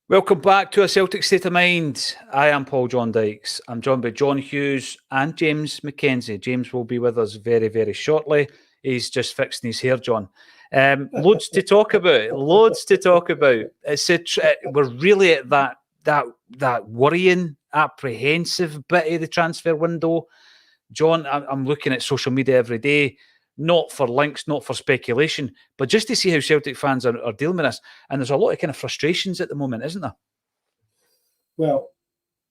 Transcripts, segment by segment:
Welcome back to A Celtic State of Mind. I am Paul John Dykes. I'm joined by John Hughes and James McKenzie. James will be with us very, very shortly. He's just fixing his hair, John. Loads to talk about. Loads to talk about. We're really at that worrying, apprehensive bit of the transfer window. John, I'm looking at social media every day, not for links, not for speculation, but just to see how Celtic fans are dealing with this. And there's a lot of kind of frustrations at the moment, isn't there? Well,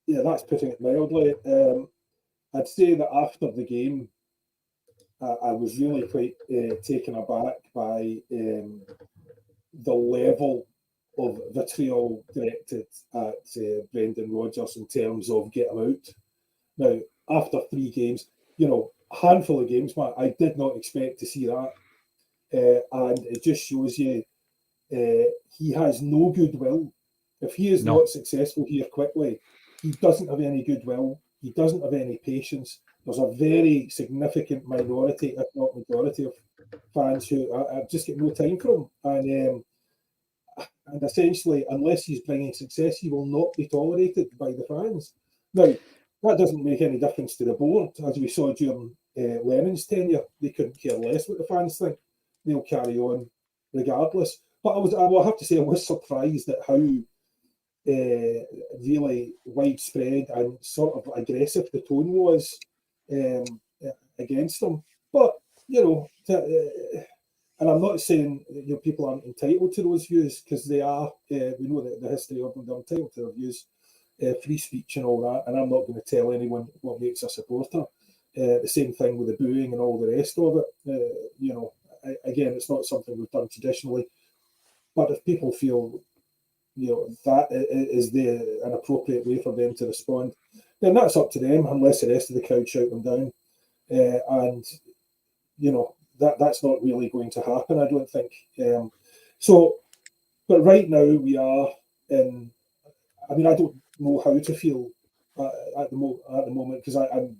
yeah, that's putting it mildly. I'd say that after the game, I was really quite taken aback by the level of vitriol directed at Brendan Rodgers in terms of get him out. Now, after 3 games, a handful of games, man, I did not expect to see that. And it just shows you he has no goodwill. If he is not successful here quickly, he doesn't have any goodwill. He doesn't have any patience. There's a very significant minority, if not majority, of fans who I just get no time for him. And essentially, unless he's bringing success, he will not be tolerated by the fans. Now, that doesn't make any difference to the board. As we saw during Lennon's tenure, they couldn't care less what the fans think. They'll carry on regardless. But I will have to say I was surprised at how really widespread and sort of aggressive the tone was against them. But, and I'm not saying people aren't entitled to those views, because they are. We know that the history of them, they're entitled to their views. Free speech and all that, and I'm not going to tell anyone what makes a supporter. The same thing with the booing and all the rest of it. Again, it's not something we've done traditionally, but if people feel that is an appropriate way for them to respond, then that's up to them, unless the rest of the crowd shout them down. And that's not really going to happen, I don't think. But right now we are in. I mean, I don't know how to feel at the moment, because I'm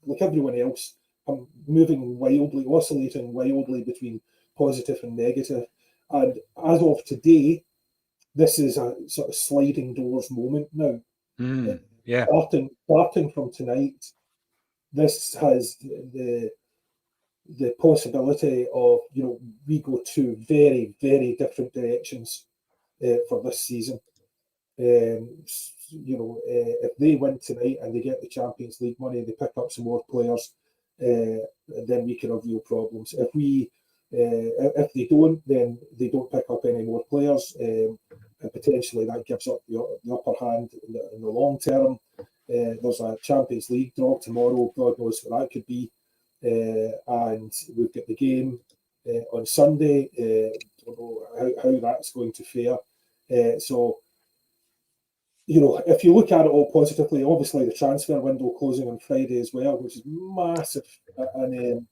like everyone else. I'm oscillating wildly between positive and negative. And as of today, this is a sort of sliding doors moment now. Yeah. Starting from tonight, this has the possibility of we go 2 very, very different directions for this season. If they win tonight and they get the Champions League money, they pick up some more players, then we can have real problems. If they don't, then they don't pick up any more players, and potentially that gives up the upper hand in the long term. There's a Champions League draw tomorrow. God knows what that could be. And we've got the game on Sunday. Don't know how that's going to fare. So, if you look at it all positively, obviously the transfer window closing on Friday as well, which is massive. And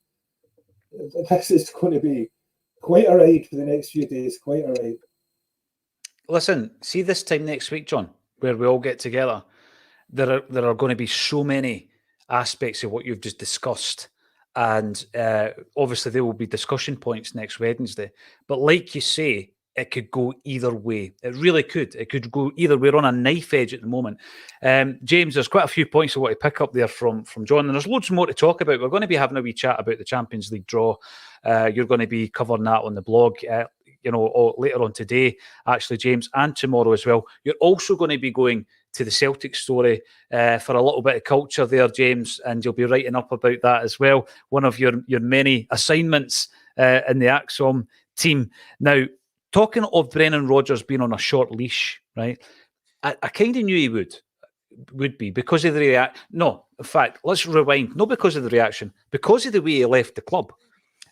this is going to be quite a ride for the next few days, quite a ride. Listen, see this time next week, John, where we all get together, there are going to be so many aspects of what you've just discussed. And obviously there will be discussion points next Wednesday. But like you say, it could go either way. It really could. It could go either way. We're on a knife edge at the moment. James, there's quite a few points I want to pick up there from John, and there's loads more to talk about. We're going to be having a wee chat about the Champions League draw. You're going to be covering that on the blog, later on today, actually, James, and tomorrow as well. You're also going to be going to the Celtic story for a little bit of culture there, James, and you'll be writing up about that as well. One of your many assignments in the Acsom team. Now, talking of Brendan Rodgers being on a short leash, right? I kind of knew he would be, because of the reaction. No, in fact, let's rewind. Not because of the reaction, because of the way he left the club.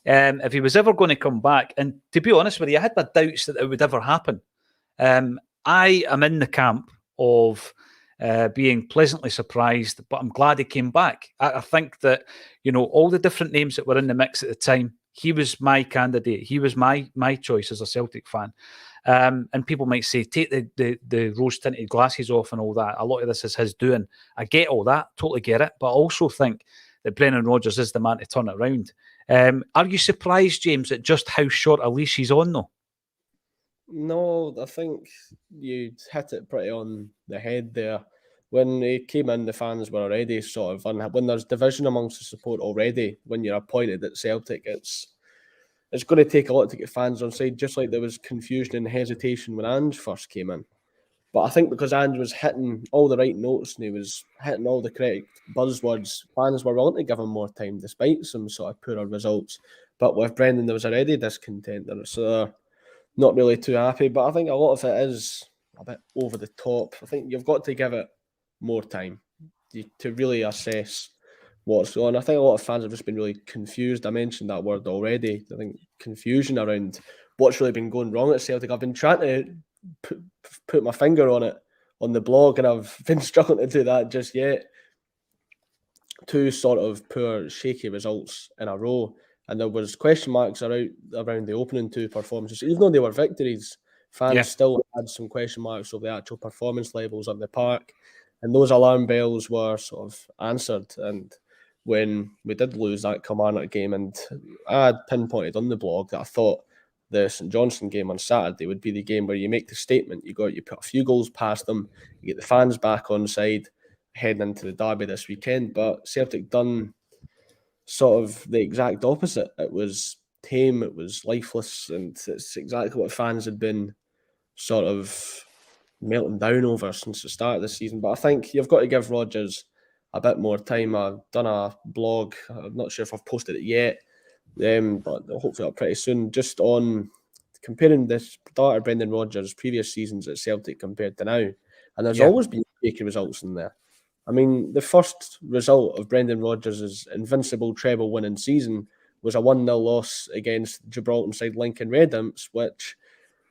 If he was ever going to come back, and to be honest with you, I had my doubts that it would ever happen. I am in the camp of being pleasantly surprised, but I'm glad he came back. I think that, all the different names that were in the mix at the time, he was my candidate. He was my choice as a Celtic fan. And people might say, take the rose-tinted glasses off and all that. A lot of this is his doing. I get all that, totally get it. But I also think that Brendan Rodgers is the man to turn it around. Are you surprised, James, at just how short a leash he's on, though? No, I think you hit it pretty on the head there. When he came in, the fans were already sort of when there's division amongst the support already. When you're appointed at Celtic, it's going to take a lot to get fans on side. Just like there was confusion and hesitation when Ange first came in. But I think because Ange was hitting all the right notes and he was hitting all the correct buzzwords, fans were willing to give him more time despite some sort of poorer results. But with Brendan, there was already discontent there, so they're not really too happy. But I think a lot of it is a bit over the top. I think you've got to give it more time to really assess what's going on. I think a lot of fans have just been really confused. I mentioned that word already. I think confusion around what's really been going wrong at Celtic. I've been trying to put my finger on it on the blog, and I've been struggling to do that just yet. Two sort of poor, shaky results in a row, and there was question marks around the opening two performances. Even though they were victories, fans still had some question marks over the actual performance levels of the park, and those alarm bells were sort of answered. And when we did lose that Kilmarnock game, and I had pinpointed on the blog that I thought the St Johnstone game on Saturday would be the game where you make the statement. You put a few goals past them, you get the fans back on side, heading into the derby this weekend. But Celtic done sort of the exact opposite. It was tame, it was lifeless, and it's exactly what fans had been sort of melting down over since the start of the season. But I think you've got to give Rodgers a bit more time. I've done a blog. I'm not sure if I've posted it yet, but hopefully up pretty soon, just on comparing this start of Brendan Rodgers' previous seasons at Celtic compared to now. And there's always been shaky results in there. I mean, the first result of Brendan Rodgers' invincible treble winning season was a 1-0 loss against Gibraltar side Lincoln Red Imps, which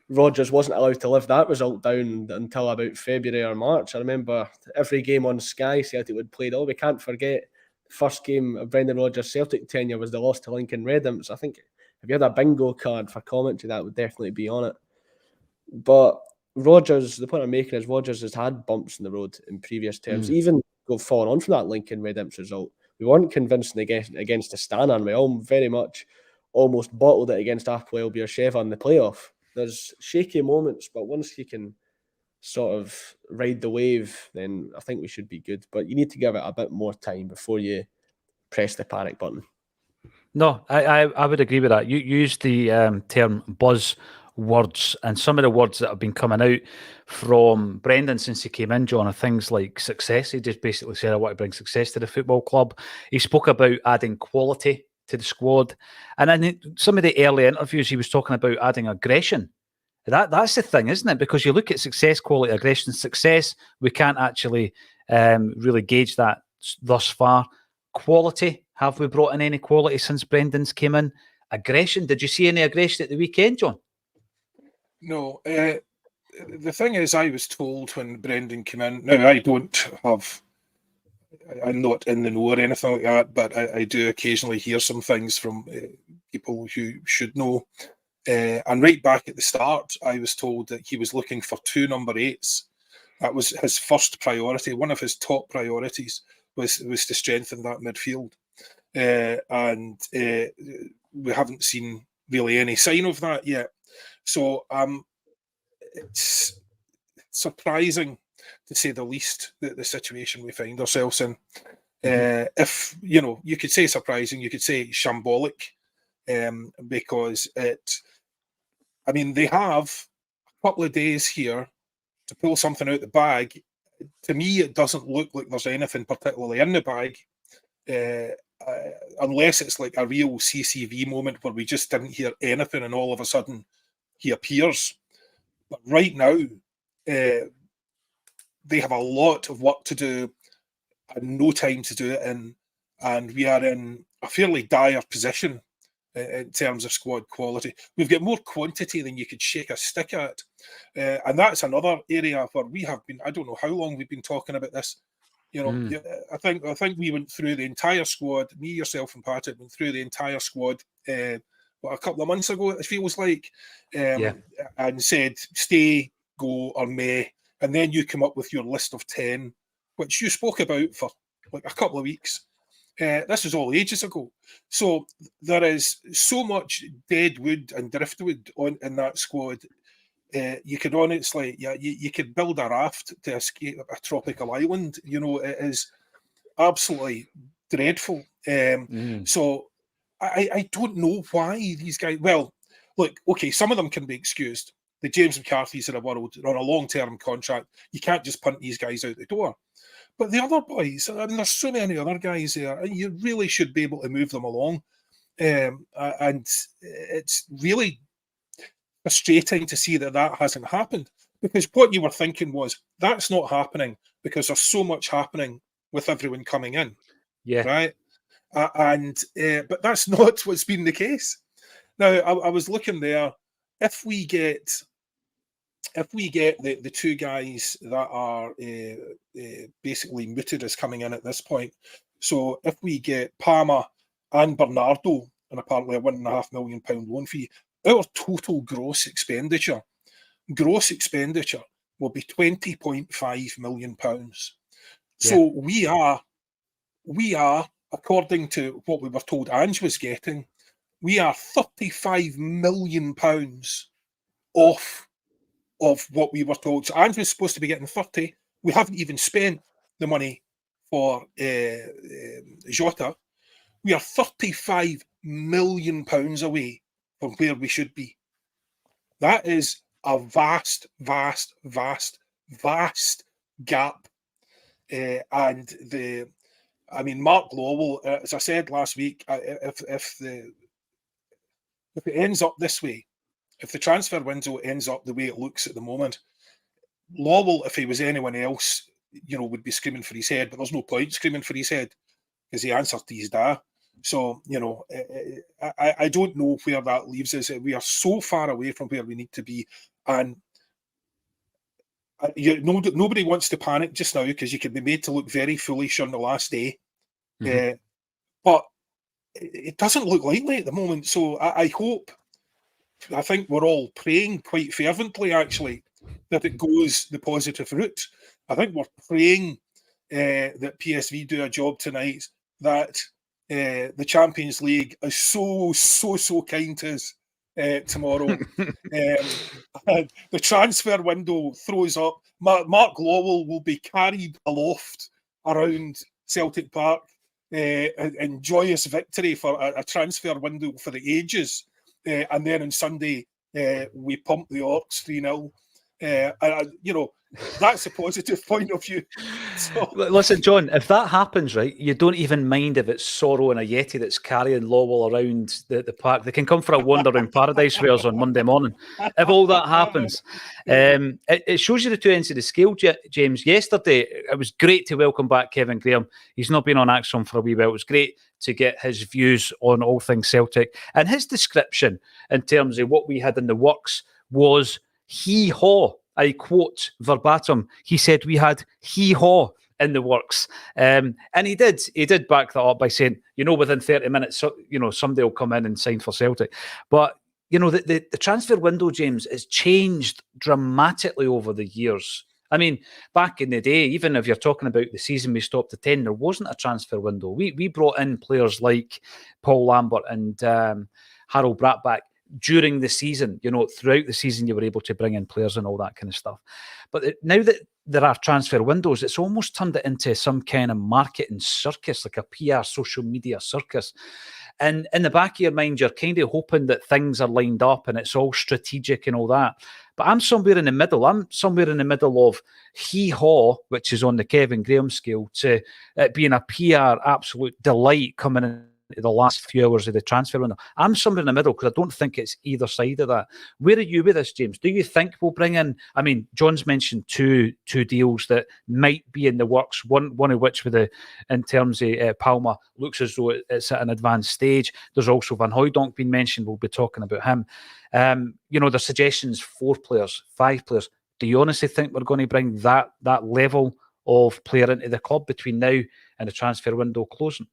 Rodgers wasn't allowed to live that result down until about February or March. I remember every game on Sky Celtic would play. We can't forget the first game of Brendan Rodgers' Celtic tenure was the loss to Lincoln Red Imps. I think if you had a bingo card for commentary, that would definitely be on it. But Rodgers, the point I'm making is Rodgers has had bumps in the road in previous terms, even falling on from that Lincoln Red Imps result. We weren't convincing against Astana, and we all very much almost bottled it against Apoel Beersheva in the playoff. There's shaky moments, but once you can sort of ride the wave, then I think we should be good. But you need to give it a bit more time before you press the panic button. No, I would agree with that. You used the term buzz words, and some of the words that have been coming out from Brendan since he came in, John, are things like success. He just basically said, I want to bring success to the football club. He spoke about adding quality to the squad. And in some of the early interviews, he was talking about adding aggression. That's the thing, isn't it? Because you look at success, quality, aggression. Success, we can't actually really gauge that thus far. Quality, have we brought in any quality since Brendan's came in? Aggression, did you see any aggression at the weekend, John? No. The thing is, I was told when Brendan came in, now I'm not in the know or anything like that, but I do occasionally hear some things from people who should know. And right back at the start, I was told that he was looking for 2 number 8s. That was his first priority. One of his top priorities was to strengthen that midfield. And we haven't seen really any sign of that yet. So it's surprising, to say the least, the situation we find ourselves in. If, you could say surprising, you could say shambolic, because they have a couple of days here to pull something out the bag. To me, it doesn't look like there's anything particularly in the bag, unless it's like a real CCV moment where we just didn't hear anything and all of a sudden he appears. But right now, they have a lot of work to do and no time to do it in, and we are in a fairly dire position in terms of squad quality. We've got more quantity than you could shake a stick at, and that's another area where we have been. I don't know how long we've been talking about this. I think we went through the entire squad. Me, yourself, and Patrick went through the entire squad. A couple of months ago, it feels like, and said stay, go, or may, and then you come up with your list of 10, which you spoke about for like a couple of weeks. This is all ages ago. So there is so much dead wood and driftwood in that squad. you could honestly, you could build a raft to escape a tropical island. You know, it is absolutely dreadful. So I don't know why these guys. Well, look, okay, some of them can be excused. The James McCarthy's of the world are on a long-term contract. You can't just punt these guys out the door. But the other boys, I mean, there's so many other guys there, and you really should be able to move them along. And it's really frustrating to see that hasn't happened, because what you were thinking was that's not happening because there's so much happening with everyone coming in. Yeah. Right. But that's not what's been the case. Now, I was looking there. If we get the two guys that are basically mooted as coming in at this point, so if we get Palmer and Bernardo, and apparently a £1.5 million loan fee, our total gross expenditure will be £20.5 million. So we are, according to what we were told Ange was getting, we are £35 million off of what we were told. So Ange was supposed to be getting 30. We haven't even spent the money for Jota. We are £35 million away from where we should be. That is a vast gap. Mark Lowell, as I said last week, if it ends up this way, if the transfer window ends up the way it looks at the moment, Lowell, if he was anyone else, would be screaming for his head, but there's no point screaming for his head because he answered to his dad. So, I don't know where that leaves us. We are so far away from where we need to be. And nobody wants to panic just now because you can be made to look very foolish on the last day. Mm-hmm. But it doesn't look likely at the moment. So I think we're all praying quite fervently, actually, that it goes the positive route. I think we're praying that PSV do a job tonight, that the Champions League is so kind to us tomorrow. And the transfer window throws up. Mark Lowell will be carried aloft around Celtic Park in joyous victory for a transfer window for the ages. And then on Sunday, we pump the Orcs 3-0. That's a positive point of view. So. Listen, John, if that happens, right, you don't even mind if it's Sorrow and a Yeti that's carrying Lowell around the park. They can come for a wander around Paradise Fairs on Monday morning. If all that happens, it shows you the two ends of the scale, James. Yesterday, it was great to welcome back Kevin Graham. He's not been on Acsom for a wee while. It was great to get his views on all things Celtic. And his description in terms of what we had in the works was hee-haw. I quote verbatim. He said we had hee-haw in the works. And he did back that up by saying, within 30 minutes, somebody will come in and sign for Celtic. But, the transfer window, James, has changed dramatically over the years. I mean, back in the day, even if you're talking about the season we stopped at 10, there wasn't a transfer window. We brought in players like Paul Lambert and Harold Bratback during the season. Throughout the season, you were able to bring in players and all that kind of stuff. But now that there are transfer windows, it's almost turned it into some kind of marketing circus, like a PR social media circus. And in the back of your mind, you're kind of hoping that things are lined up and it's all strategic and all that. But I'm somewhere in the middle. I'm somewhere in the middle of hee-haw, which is on the Kevin Graham scale, to it being a PR absolute delight coming in the last few hours of the transfer window. I'm somewhere in the middle because I don't think it's either side of that. Where are you with this, James? Do you think we'll bring in? I mean, John's mentioned two deals that might be in the works. One of which, in terms of Palmer, looks as though it's at an advanced stage. There's also Van Hooijdonk being mentioned. We'll be talking about him. There's suggestions 4 players, 5 players. Do you honestly think we're going to bring that level of player into the club between now and the transfer window closing?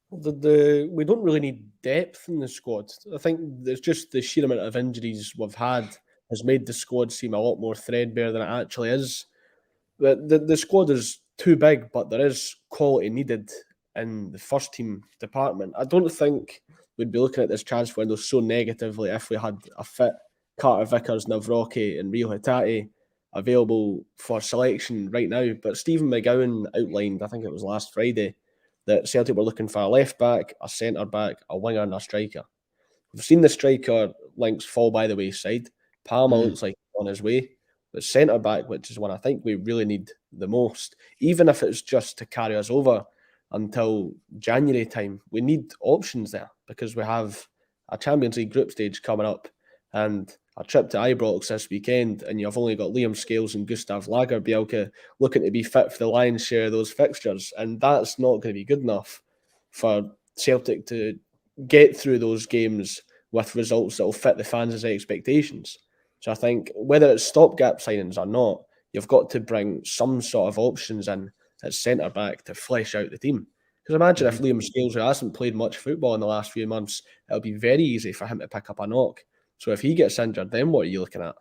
We don't really need depth in the squad. I think there's just the sheer amount of injuries we've had has made the squad seem a lot more threadbare than it actually is. The squad is too big, but there is quality needed in the first team department. I don't think we'd be looking at this transfer window so negatively if we had a fit Carter Vickers, Navrocki and Rio Hatate available for selection right now. But Stephen McGowan outlined, I think it was last Friday, that Celtic were looking for a left back, a centre back, a winger and a striker. We've seen the striker links fall by the wayside. Palmer looks like he's on his way. But centre back, which is one I think we really need the most, even if it's just to carry us over until January time, we need options there because we have a Champions League group stage coming up and a trip to Ibrox this weekend, and you've only got Liam Scales and Gustav Lagerbielke looking to be fit for the lion's share of those fixtures, and that's not going to be good enough for Celtic to get through those games with results that will fit the fans' expectations. So I think whether it's stopgap signings or not, you've got to bring some sort of options in at centre-back to flesh out the team. Because imagine if Liam Scales, who hasn't played much football in the last few months, it'll be very easy for him to pick up a knock. So if he gets injured, then what are you looking at?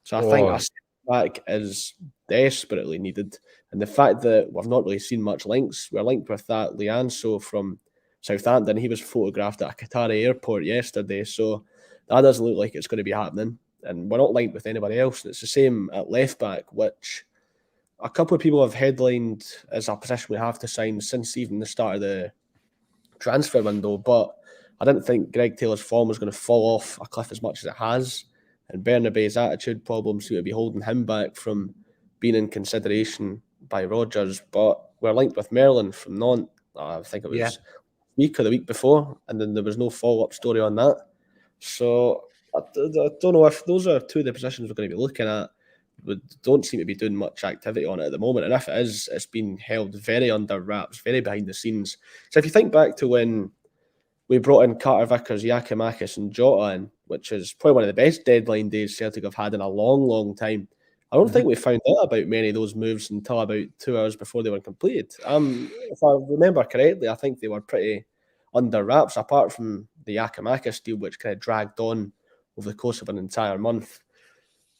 So I think a centre-back is desperately needed. And the fact that we've not really seen much links, we're linked with that Lianso from Southampton. He was photographed at a Qatari airport yesterday. So that doesn't look like it's going to be happening. And we're not linked with anybody else. And it's the same at left-back, which a couple of people have headlined as a position we have to sign since even the start of the transfer window. But I didn't think Greg Taylor's form was going to fall off a cliff as much as it has. And Bernabé's attitude problems seem to be holding him back from being in consideration by Rodgers. But we're linked with Merlin from Nantes. I think it was week or the week before. And then there was no follow-up story on that. So I don't know if those are two of the positions we're going to be looking at. We don't seem to be doing much activity on it at the moment. And if it is, it's been held very under wraps, very behind the scenes. So if you think back to when we brought in Carter Vickers, Giakoumakis and Jota in, which is probably one of the best deadline days Celtic have had in a long, long time. I don't think we found out about many of those moves until about 2 hours before they were completed. If I remember correctly, I think they were pretty under wraps, apart from the Giakoumakis deal, which kind of dragged on over the course of an entire month.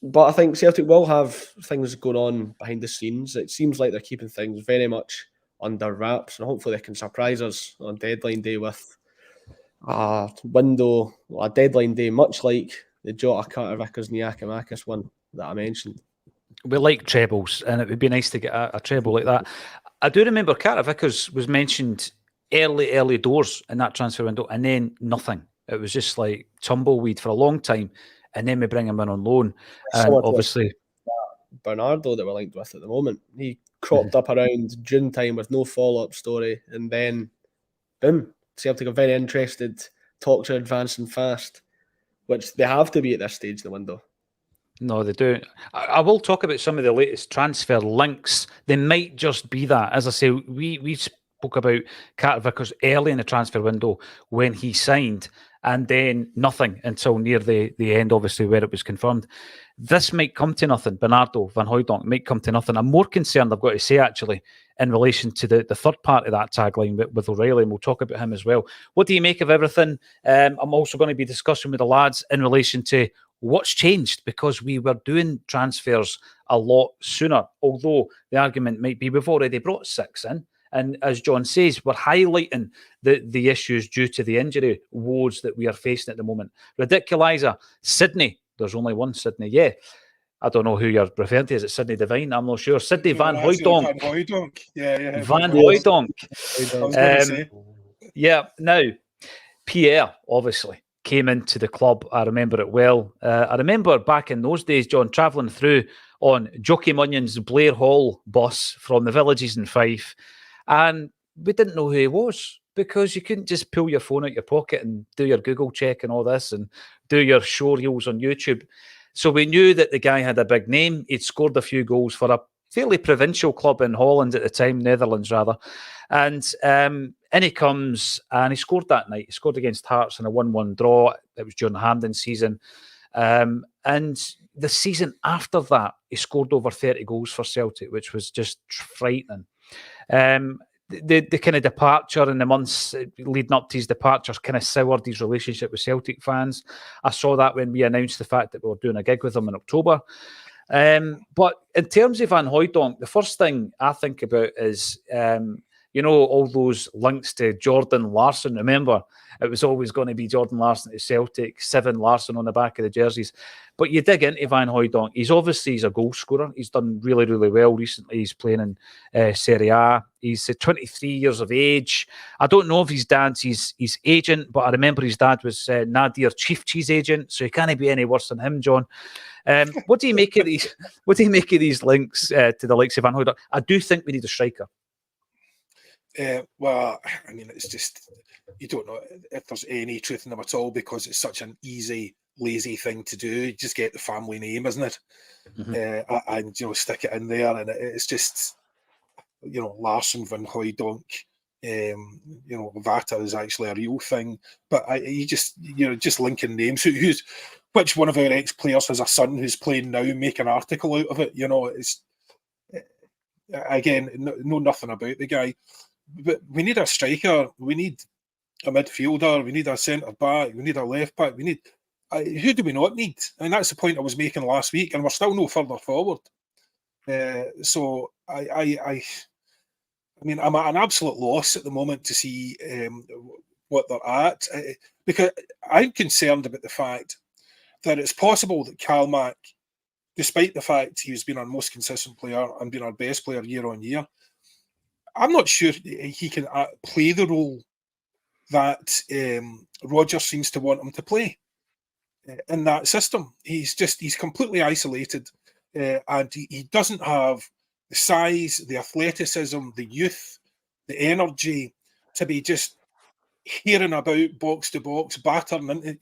But I think Celtic will have things going on behind the scenes. It seems like they're keeping things very much under wraps, and hopefully they can surprise us on deadline day with a deadline day, much like the Jota, Carter Vickers and Giakoumakis one that I mentioned. We like trebles, and it would be nice to get a treble like that. I do remember Carter Vickers was mentioned early doors in that transfer window, and then nothing. It was just like tumbleweed for a long time, and then we bring him in on loan. And obviously, Bernardo that we're linked with at the moment, he cropped up around June time with no follow-up story, and then boom, Celtic are very interested. Talks are advancing fast, which they have to be at this stage of the window. No, they do. I will talk about some of the latest transfer links. They might just be that. As I say, we spoke about Carter Vickers early in the transfer window when he signed, and then nothing until near the end, obviously, where it was confirmed. This might come to nothing. Bernardo van Hooijdonk might come to nothing. I'm more concerned, I've got to say, actually, in relation to the third part of that tagline with O'Reilly, and we'll talk about him as well. What do you make of everything? I'm also going to be discussing with the lads in relation to what's changed, because we were doing transfers a lot sooner, although the argument might be we've already brought 6 in. And as John says, we're highlighting the issues due to the injury woes that we are facing at the moment. Ridiculiser, Sydney. There's only one Sydney. Yeah. I don't know who you're referring to. Is it Sydney Devine? I'm not sure. Sydney Van Hooijdonk. Van Hooijdonk. Yeah. Van Hooijdonk. I was going to say. Yeah. Now, Pierre, obviously, came into the club. I remember it well. I remember back in those days, John, travelling through on Jockey Munyon's Blair Hall bus from the villages in Fife. And we didn't know who he was, because you couldn't just pull your phone out your pocket and do your Google check and all this and do your show reels on YouTube. So we knew that the guy had a big name. He'd scored a few goals for a fairly provincial club in Holland at the time, Netherlands rather. And in he comes, and he scored that night. He scored against Hearts in a 1-1 draw. It was during the Hampden season. And the season after that, he scored over 30 goals for Celtic, which was just frightening. The kind of departure in the months leading up to his departure kind of soured his relationship with Celtic fans. I saw that when we announced the fact that we were doing a gig with him in October. But in terms of Van Hooijdonk, the first thing I think about is, You know, all those links to Jordan Larsson. Remember, it was always going to be Jordan Larsson at Celtic, 7 Larsson on the back of the jerseys. But you dig into Van Hooijdonk. He's a goal scorer. He's done really, really well recently. He's playing in Serie A. He's 23 years of age. I don't know if his dad's his agent, but I remember his dad was Nadir Chifchi's agent, so he can't be any worse than him, John. What do you make of these? What do you make of these links to the likes of Van Hooijdonk? I do think we need a striker. Well, I mean, it's just, you don't know if there's any truth in them at all, because it's such an easy, lazy thing to do. You just get the family name, isn't it? And stick it in there, and it's just, Larsson, Van Hooijdonk. Vata is actually a real thing, but just linking names. Which one of our ex-players has a son who's playing now? Make an article out of it. It's again, know nothing about the guy. But we need a striker, we need a midfielder, we need a centre back, we need a left back, we need who do we not need? And that's the point I was making last week, and we're still no further forward. So I mean, I'm at an absolute loss at the moment to see what they're at, because I'm concerned about the fact that it's possible that Kalmak, despite the fact he's been our most consistent player and been our best player year on year, I'm not sure he can play the role that Rodgers seems to want him to play in that system. He's completely isolated, and he doesn't have the size, the athleticism, the youth, the energy to be just hearing about box to box, battering, and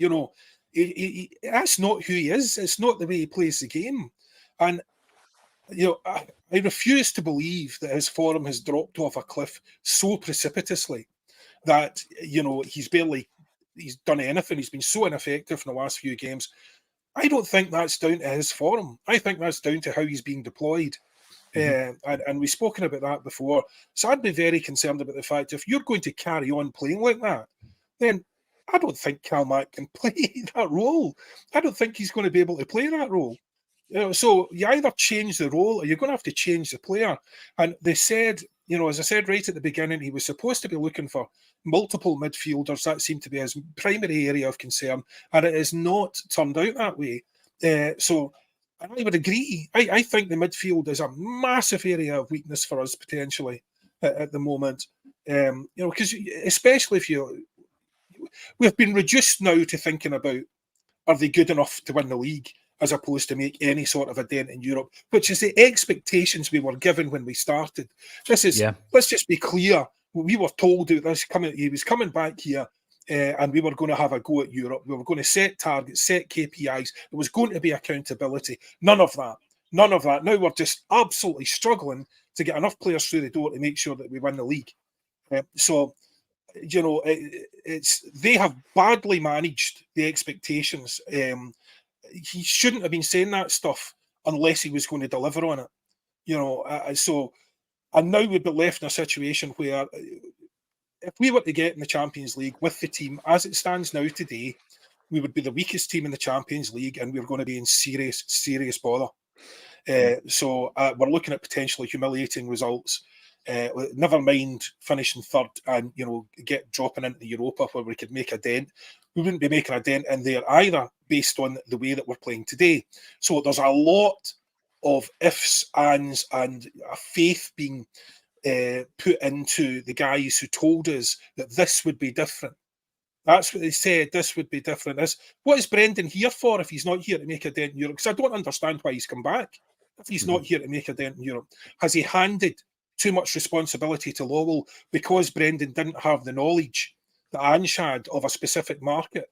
that's not who he is. It's not the way he plays the game, and I refuse to believe that his form has dropped off a cliff so precipitously that he's done anything. He's been so ineffective in the last few games. I don't think that's down to his form. I think that's down to how he's being deployed. And we've spoken about that before. So I'd be very concerned about the fact if you're going to carry on playing like that, then I don't think Kalmak can play that role. I don't think he's going to be able to play that role. So you either change the role or you're going to have to change the player. And they said, as I said right at the beginning, he was supposed to be looking for multiple midfielders. That seemed to be his primary area of concern, and it has not turned out that way. So I would agree. I think the midfield is a massive area of weakness for us potentially at the moment. Because especially if we've been reduced now to thinking about, are they good enough to win the league, as opposed to make any sort of a dent in Europe, which is the expectations we were given when we started. Let's just be clear. We were told that he was coming back here, and we were going to have a go at Europe. We were going to set targets, set KPIs. There was going to be accountability. None of that. Now we're just absolutely struggling to get enough players through the door to make sure that we win the league. They have badly managed the expectations. He shouldn't have been saying that stuff unless he was going to deliver on it. And now we'd be left in a situation where if we were to get in the Champions League with the team as it stands now today, we would be the weakest team in the Champions League, and we're going to be in serious bother. So we're looking at potentially humiliating results. Never mind finishing third and dropping into Europa where we could make a dent. We wouldn't be making a dent in there either, based on the way that we're playing today. So there's a lot of ifs, ands, and a faith being put into the guys who told us that this would be different. That's what they said. This would be different. What is Brendan here for if he's not here to make a dent in Europe? Because I don't understand why he's come back if he's not here to make a dent in Europe. Has he handed too much responsibility to Lowell because Brendan didn't have the knowledge that Ange had of a specific market?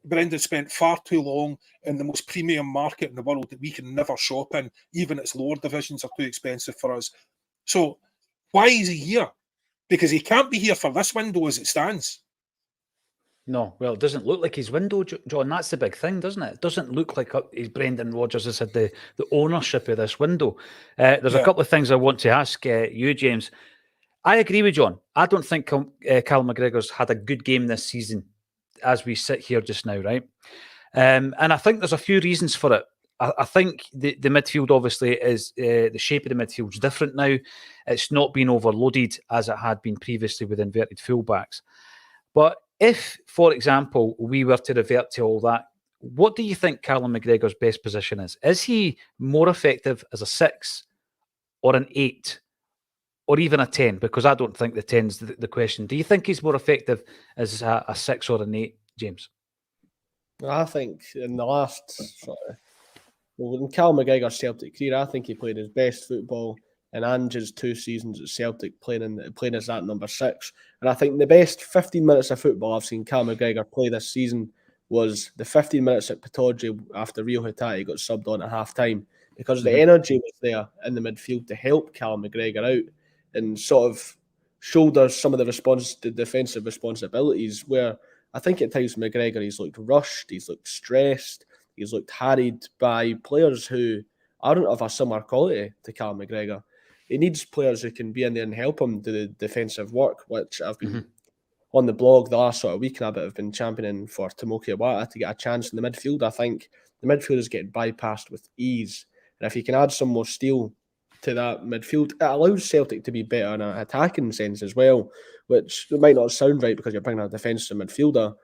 Brendan spent far too long in the most premium market in the world that we can never shop in. Even its lower divisions are too expensive for us. So why is he here? Because he can't be here for this window as it stands. No, well, it doesn't look like his window, John. That's the big thing, doesn't it? It doesn't look like Brendan Rodgers has had the ownership of this window. There's a couple of things I want to ask you, James. I agree with John. I don't think Cal McGregor's had a good game this season as we sit here just now, right? And I think there's a few reasons for it. I think the midfield obviously is the shape of the midfield is different now. It's not been overloaded as it had been previously with inverted fullbacks. But if, for example, we were to revert to all that, what do you think Callum McGregor's best position is? Is he more effective as a 6 or an 8 or even a 10? Because I don't think the 10's the question. Do you think he's more effective as a 6 or an 8, James? I think in the last in Cal McGregor's Celtic career, I think he played his best football in Ange's 2 seasons at Celtic, playing as that number 6. And I think the best 15 minutes of football I've seen Cal McGregor play this season was the 15 minutes at Pittodrie after Rio Hatate got subbed on at half-time, because the energy was there in the midfield to help Cal McGregor out and sort of shoulder some of the defensive responsibilities, where I think at times McGregor, he's looked rushed, he's looked stressed, he's looked harried by players who aren't of a similar quality to Cal McGregor. He needs players who can be in there and help him do the defensive work, which I've been on the blog the last sort of week and a bit have been championing for Tomoki Iwata to get a chance in the midfield. I think the midfield is getting bypassed with ease. And if you can add some more steel to that midfield, it allows Celtic to be better in an attacking sense as well, which might not sound right because you're bringing a defensive midfielder,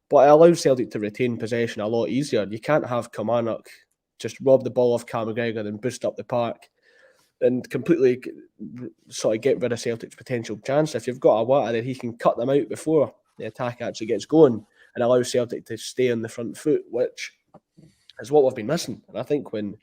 but it allows Celtic to retain possession a lot easier. You can't have Kilmarnock just rob the ball off Cal McGregor, then boost up the park and completely sort of get rid of Celtic's potential chance. If you've got a Iwata, then he can cut them out before the attack actually gets going and allow Celtic to stay on the front foot, which is what we've been missing. And I think when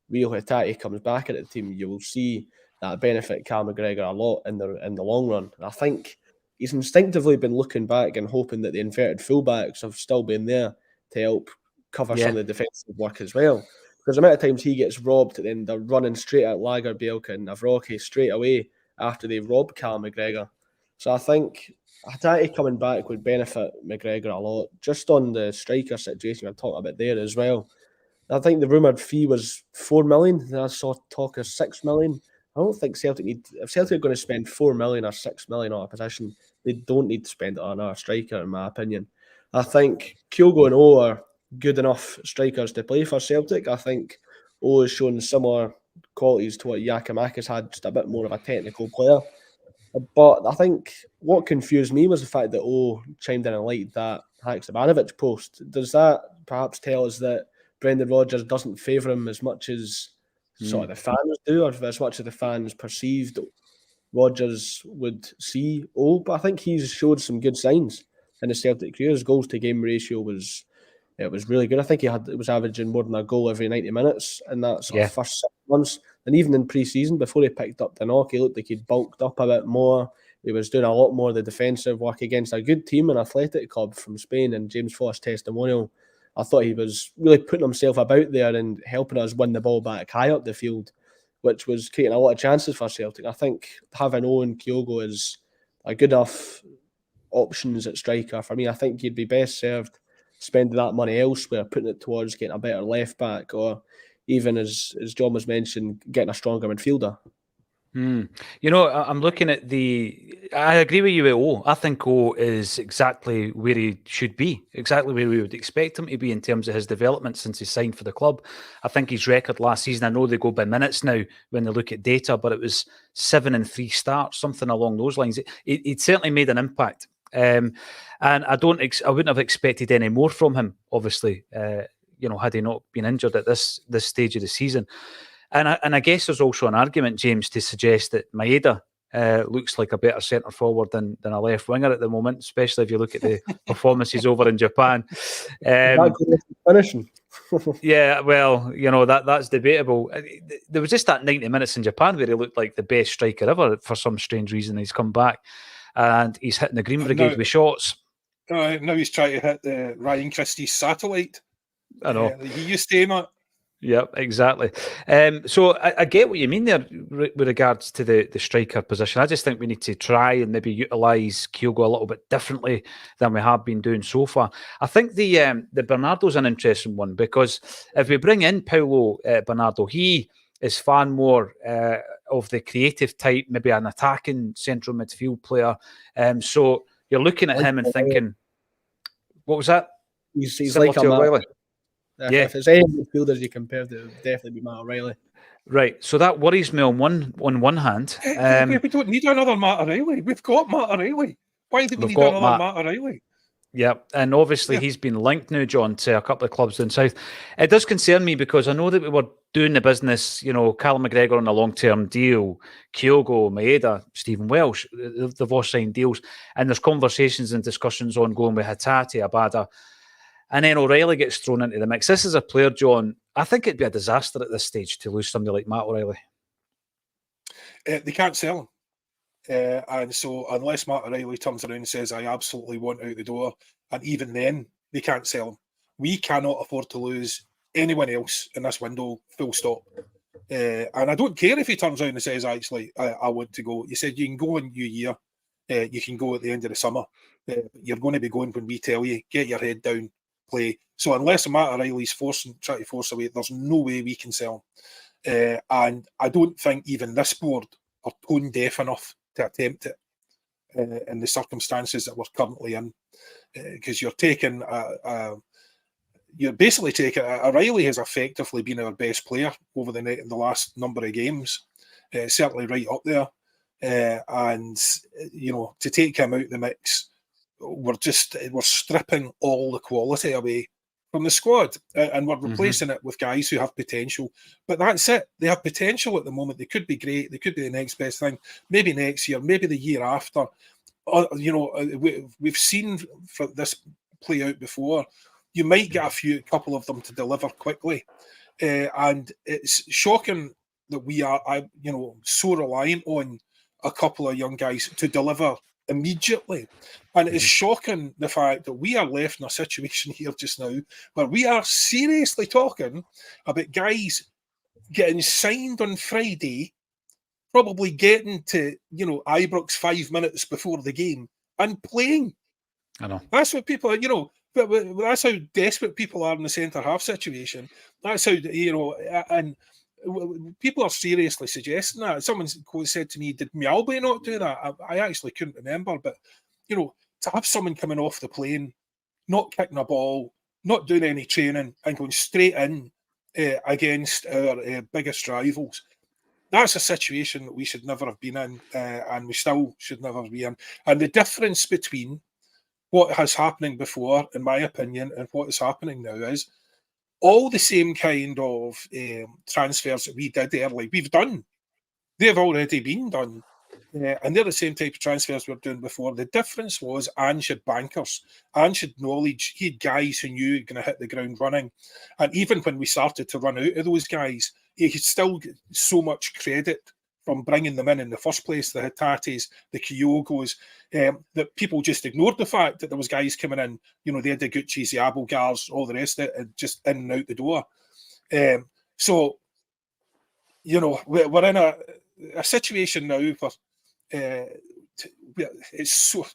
Rio Hatate comes back into the team, you will see that benefit Cal McGregor a lot in the long run. And I think he's instinctively been looking back and hoping that the inverted fullbacks have still been there to help cover some of the defensive work as well. Because the amount of times he gets robbed, then they're running straight at Lagerbielke and Avroki straight away after they rob Cal McGregor. So I think Hatate coming back would benefit McGregor a lot, just on the striker situation we're talking about there as well. I think the rumoured fee was 4 million. Then I saw talk of 6 million. I don't think if Celtic are going to spend 4 million or 6 million on a position, they don't need to spend it on another striker, in my opinion. I think Kyogo and O are good enough strikers to play for Celtic. I think O has shown similar qualities to what Giakoumakis had, just a bit more of a technical player. But I think what confused me was the fact that O chimed in and liked that Haksabanovic post. Does that perhaps tell us that Brendan Rodgers doesn't favour him as much as sort of the fans do, or as much as the fans perceived Rodgers would see O? But I think he's showed some good signs in his Celtic career. His goals to game ratio was really good. I think he was averaging more than a goal every 90 minutes in that sort of first 6 months. And even in pre-season, before he picked up the knock, he looked like he'd bulked up a bit more. He was doing a lot more of the defensive work against a good team, an athletic club from Spain, and James Foss testimonial. I thought he was really putting himself about there and helping us win the ball back high up the field, which was creating a lot of chances for Celtic. I think having Owen Kyogo is a good enough options at striker. For me, I think you'd be best served spending that money elsewhere, putting it towards getting a better left back, or even, as John was mentioned, getting a stronger midfielder. You know, I'm looking at I agree with you with O. I think O is exactly where he should be, exactly where we would expect him to be in terms of his development since he signed for the club. I think his record last season, I know they go by minutes now when they look at data, but it was 7 and 3 starts, something along those lines. He'd certainly made an impact. And I wouldn't have expected any more from him, obviously, had he not been injured at this stage of the season. And I guess there's also an argument, James, to suggest that Maeda looks like a better centre forward than a left winger at the moment, especially if you look at the performances over in Japan. Finishing. Yeah, well, that's debatable. There was just that 90 minutes in Japan where he looked like the best striker ever for some strange reason. He's come back and he's hitting the Green Brigade with shots. Now he's trying to hit the Ryan Christie's satellite. I know. He used to aim at. Yep, exactly. So I get what you mean there with regards to the striker position. I just think we need to try and maybe utilise Kyogo a little bit differently than we have been doing so far. I think the Bernardo's an interesting one, because if we bring in Paulo Bernardo, he is far more of the creative type, maybe an attacking central midfield player. So you're looking at him and thinking, what was that? He's like a If it's any midfielders you compared to, it would definitely be Matt O'Reilly. Right, so that worries me on one hand. We don't need another Matt O'Reilly. We've got Matt O'Reilly. Why do we need another Matt O'Reilly? Yeah, and obviously he's been linked now, John, to a couple of clubs down south. It does concern me because I know that we were doing the business, Callum McGregor on a long-term deal, Kyogo, Maeda, Stephen Welsh, they've all signed deals, and there's conversations and discussions ongoing with Hatate, Abada, and then O'Reilly gets thrown into the mix. This is a player, John, I think it'd be a disaster at this stage to lose somebody like Matt O'Reilly. They can't sell him. And so unless Matt O'Reilly turns around and says, I absolutely want out the door, and even then, they can't sell him. We cannot afford to lose anyone else in this window, full stop. And I don't care if he turns around and says, actually, I want to go. You said you can go in New Year, you can go at the end of the summer. You're going to be going when we tell you, get your head down, play. So unless Matt O'Reilly's trying to force away, there's no way we can sell him. And I don't think even this board are tone deaf enough to attempt it in the circumstances that we're currently in, because you're basically taking O'Reilly has effectively been our best player over the last number of games, certainly right up there, and to take him out of the mix, we're stripping all the quality away from the squad, and we're replacing it with guys who have potential. But that's it. They have potential at the moment. They could be great. They could be the next best thing. Maybe next year. Maybe the year after. We've seen for this play out before. You might get a couple of them to deliver quickly, and it's shocking that we are, so reliant on a couple of young guys to deliver immediately. And it's shocking the fact that we are left in a situation here just now where we are seriously talking about guys getting signed on Friday, probably getting to, Ibrox 5 minutes before the game and playing. I know. That's what people are, that's how desperate people are in the centre half situation. That's how, and people are seriously suggesting that. Someone said to me, did Mjallby not do that? I actually couldn't remember, but, to have someone coming off the plane, not kicking a ball, not doing any training, and going straight in against our biggest rivals, that's a situation that we should never have been in, and we still should never be in. And the difference between what was happening before, in my opinion, and what is happening now is all the same kind of transfers that we did early, we've done. They've already been done. And they're the same type of transfers we were doing before. The difference was Ange had bankers. Ange had knowledge. He had guys who knew going to hit the ground running. And even when we started to run out of those guys, he could still get so much credit from bringing them in the first place, the Hatates, the Kyogos, that people just ignored the fact that there was guys coming in, they had the Gucci's, the Abelgars, all the rest of it, just in and out the door. So, we're in a situation now where it's so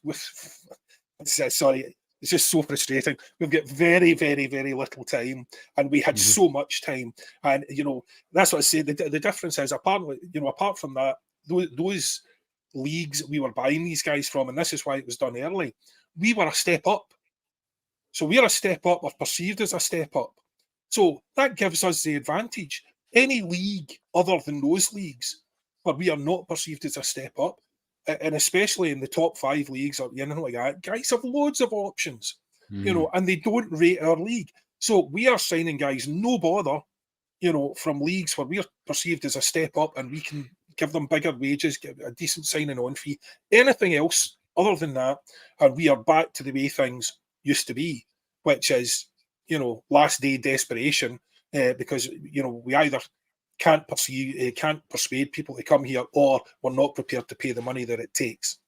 sorry, it's just so frustrating. We've got very, very, very little time, and we had so much time. And that's what I say. The difference is, apart from that, those leagues we were buying these guys from, and this is why it was done early. We were a step up, so we're a step up, or perceived as a step up. So that gives us the advantage. Any league other than those leagues, where we are not perceived as a step up, and especially in the top 5 leagues or like that, guys have loads of options, and they don't rate our league. So we are signing guys, no bother, from leagues where we're perceived as a step up, and we can give them bigger wages, give a decent signing on fee. Anything else other than that, and we are back to the way things used to be, which is, last day desperation, because, we either can't persuade people to come here, or we're not prepared to pay the money that it takes.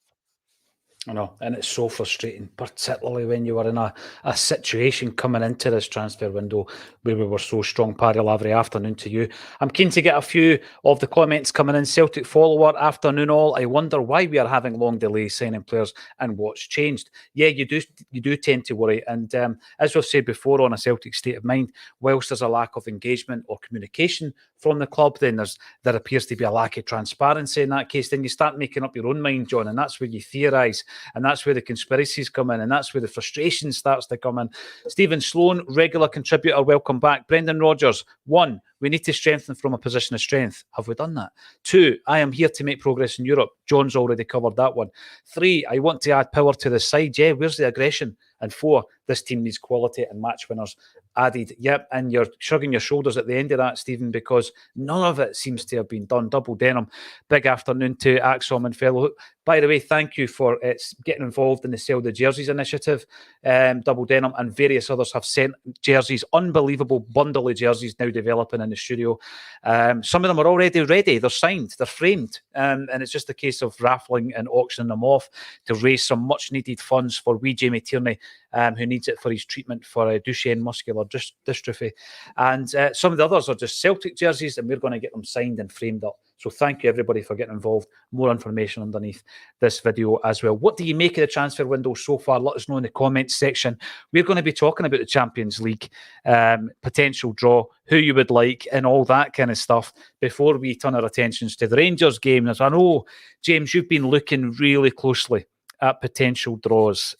I know, and it's so frustrating, particularly when you were in a situation coming into this transfer window where we were so strong. Paddy Lavery, afternoon to you. I'm keen to get a few of the comments coming in. Celtic follower, afternoon all. I wonder why we are having long delays signing players and what's changed. Yeah, you do tend to worry. And as we've said before on a Celtic state of mind, whilst there's a lack of engagement or communication from the club, then there appears to be a lack of transparency in that case. Then you start making up your own mind, John, and that's where you theorise, and that's where the conspiracies come in, and that's where the frustration starts to come in. Stephen Sloan, regular contributor, welcome back. Brendan Rodgers, 1, we need to strengthen from a position of strength. Have we done that? 2, I am here to make progress in Europe. John's already covered that one. 3, I want to add power to the side. Yeah, where's the aggression? And 4, this team needs quality and match winners added. Yep, and you're shrugging your shoulders at the end of that, Stephen, because none of it seems to have been done. Double denim. Big afternoon to Acsom and fellow. By the way, thank you for getting involved in the Sell the Jerseys initiative. Double denim and various others have sent jerseys, unbelievable bundle of jerseys now developing in the studio. Some of them are already ready. They're signed, they're framed. And it's just a case of raffling and auctioning them off to raise some much needed funds for wee Jamie Tierney, who needs it for his treatment for Duchenne muscular dystrophy. And some of the others are just Celtic jerseys, and we're going to get them signed and framed up. So thank you, everybody, for getting involved. More information underneath this video as well. What do you make of the transfer window so far? Let us know in the comments section. We're going to be talking about the Champions League, potential draw, who you would like, and all that kind of stuff before we turn our attentions to the Rangers game. As I know, James, you've been looking really closely at potential draws.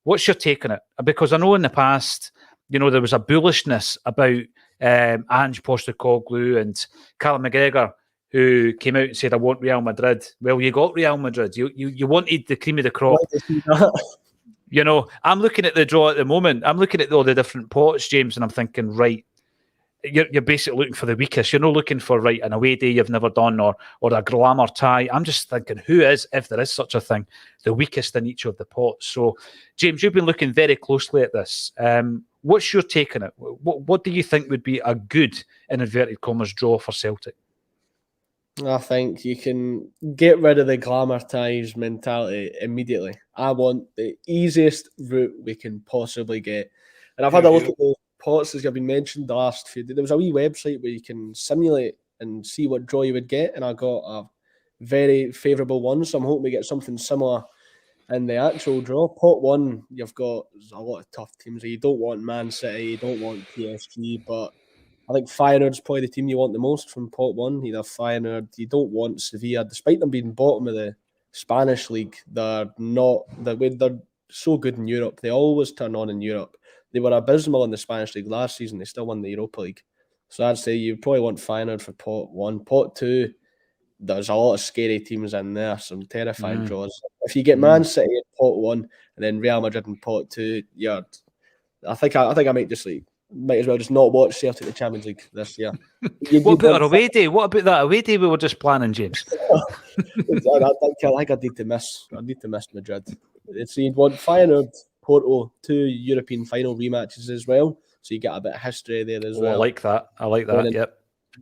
What's your take on it? Because I know in the past, there was a bullishness about Ange Postecoglou and Callum McGregor, who came out and said, I want Real Madrid. Well, you got Real Madrid. You wanted the cream of the crop. I'm looking at the draw at the moment. I'm looking at all the different pots, James, and I'm thinking, right, you're basically looking for the weakest. You're not looking for, right, an away day you've never done or a glamour tie. I'm just thinking, who is, if there is such a thing, the weakest in each of the pots? So, James, you've been looking very closely at this. What's your take on it? What do you think would be a good, in inverted commas, draw for Celtic? I think you can get rid of the glamour ties mentality immediately. I want the easiest route we can possibly get. And I've had a look at the pots, as have been mentioned the last few days. There was a wee website where you can simulate and see what draw you would get, and I got a very favourable one, so I'm hoping we get something similar in the actual draw. Pot 1, you've got a lot of tough teams. You don't want Man City, you don't want PSG, but I think Feyenoord's probably the team you want the most from pot 1. Either Feyenoord, you don't want Sevilla, despite them being bottom of the Spanish league. They're so good in Europe. They always turn on in Europe. They were abysmal in the Spanish league last season. They still won the Europa League. So I'd say you probably want Feyenoord for pot 1. Pot 2, there's a lot of scary teams in there, some terrifying draws. If you get Man City in pot 1 and then Real Madrid in pot 2, I think I might as well just not watch Celtic the Champions League this year. What about our away day? What about that away day we were just planning, James? I think I need to miss Madrid. So you'd want Feyenoord, Porto, 2 European final rematches as well. So you get a bit of history there as well. I like that. Yep.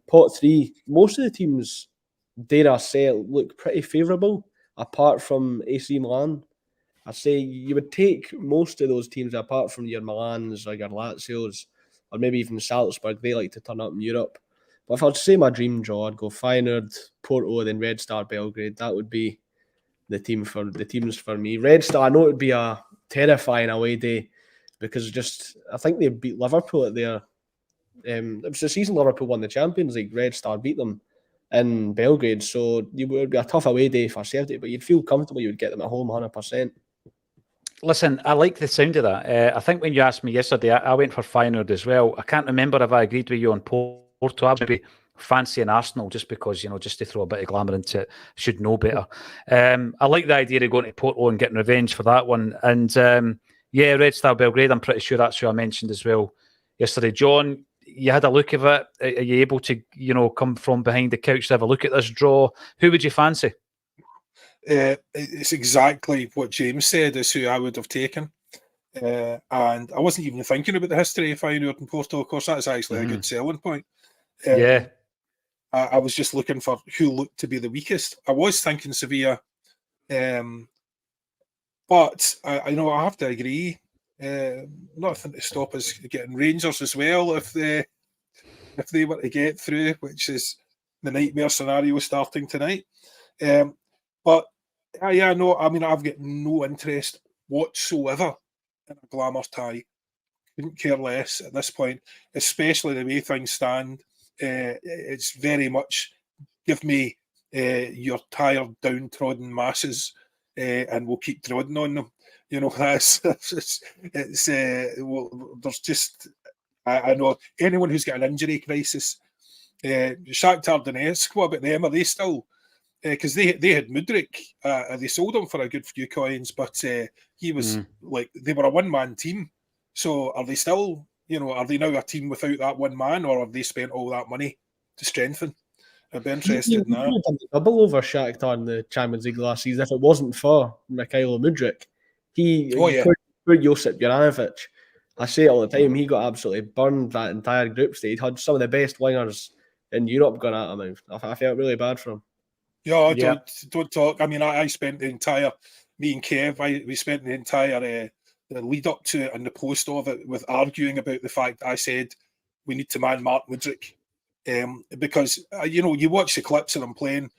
Pot 3, most of the teams, dare I say, look pretty favourable, apart from AC Milan. I'd say you would take most of those teams, apart from your Milans or your Lazios, or maybe even Salzburg. They like to turn up in Europe. But if I'd say my dream draw, I'd go Feyenoord, Porto, then Red Star Belgrade. That would be the teams for me. Red Star, I know it would be a terrifying away day because I think they beat Liverpool at their. It was the season Liverpool won the Champions League. Red Star beat them in Belgrade, so it would be a tough away day for Celtic, but you'd feel comfortable you would get them at home 100%. Listen, I like the sound of that. I think when you asked me yesterday, I went for Feyenoord as well. I can't remember if I agreed with you on Porto. I would be fancying Arsenal just because, just to throw a bit of glamour into it, should know better. I like the idea of going to Porto and getting revenge for that one. And Red Star Belgrade, I'm pretty sure that's who I mentioned as well yesterday. John, you had a look of it. Are you able to, come from behind the couch to have a look at this draw? Who would you fancy? It's exactly what James said is who I would have taken. And I wasn't even thinking about the history of Feyenoord and Porto. Of course, that's actually a good selling point. I was just looking for who looked to be the weakest. I was thinking Sevilla. But I have to agree. Nothing to stop us getting Rangers as well if they were to get through, which is the nightmare scenario starting tonight. But I've got no interest whatsoever in a glamour tie. Couldn't care less at this point, especially the way things stand It's very much give me your tired, downtrodden masses, and we'll keep treading on them. That's well, there's just I know anyone who's got an injury crisis. Shakhtar Donetsk, what about them? Are they still? Because they had Mudryk, they sold him for a good few coins, but he was like they were a one-man team. So are they still? Are they now a team without that one man, or have they spent all that money to strengthen? I'd be interested in that. He done the double over Shakhtar in the Champions League last season. If it wasn't for Mikhailo Mudryk, poor Josip Juranovic. I say it all the time. He got absolutely burned that entire group stage. Had some of the best wingers in Europe gone at him. I felt really bad for him. Yeah, don't talk. I mean, I spent the entire me and Kev. We spent the entire the lead up to it and the post of it with arguing about the fact I said we need to man Mark Mudryk. Because you watch the clips of them playing.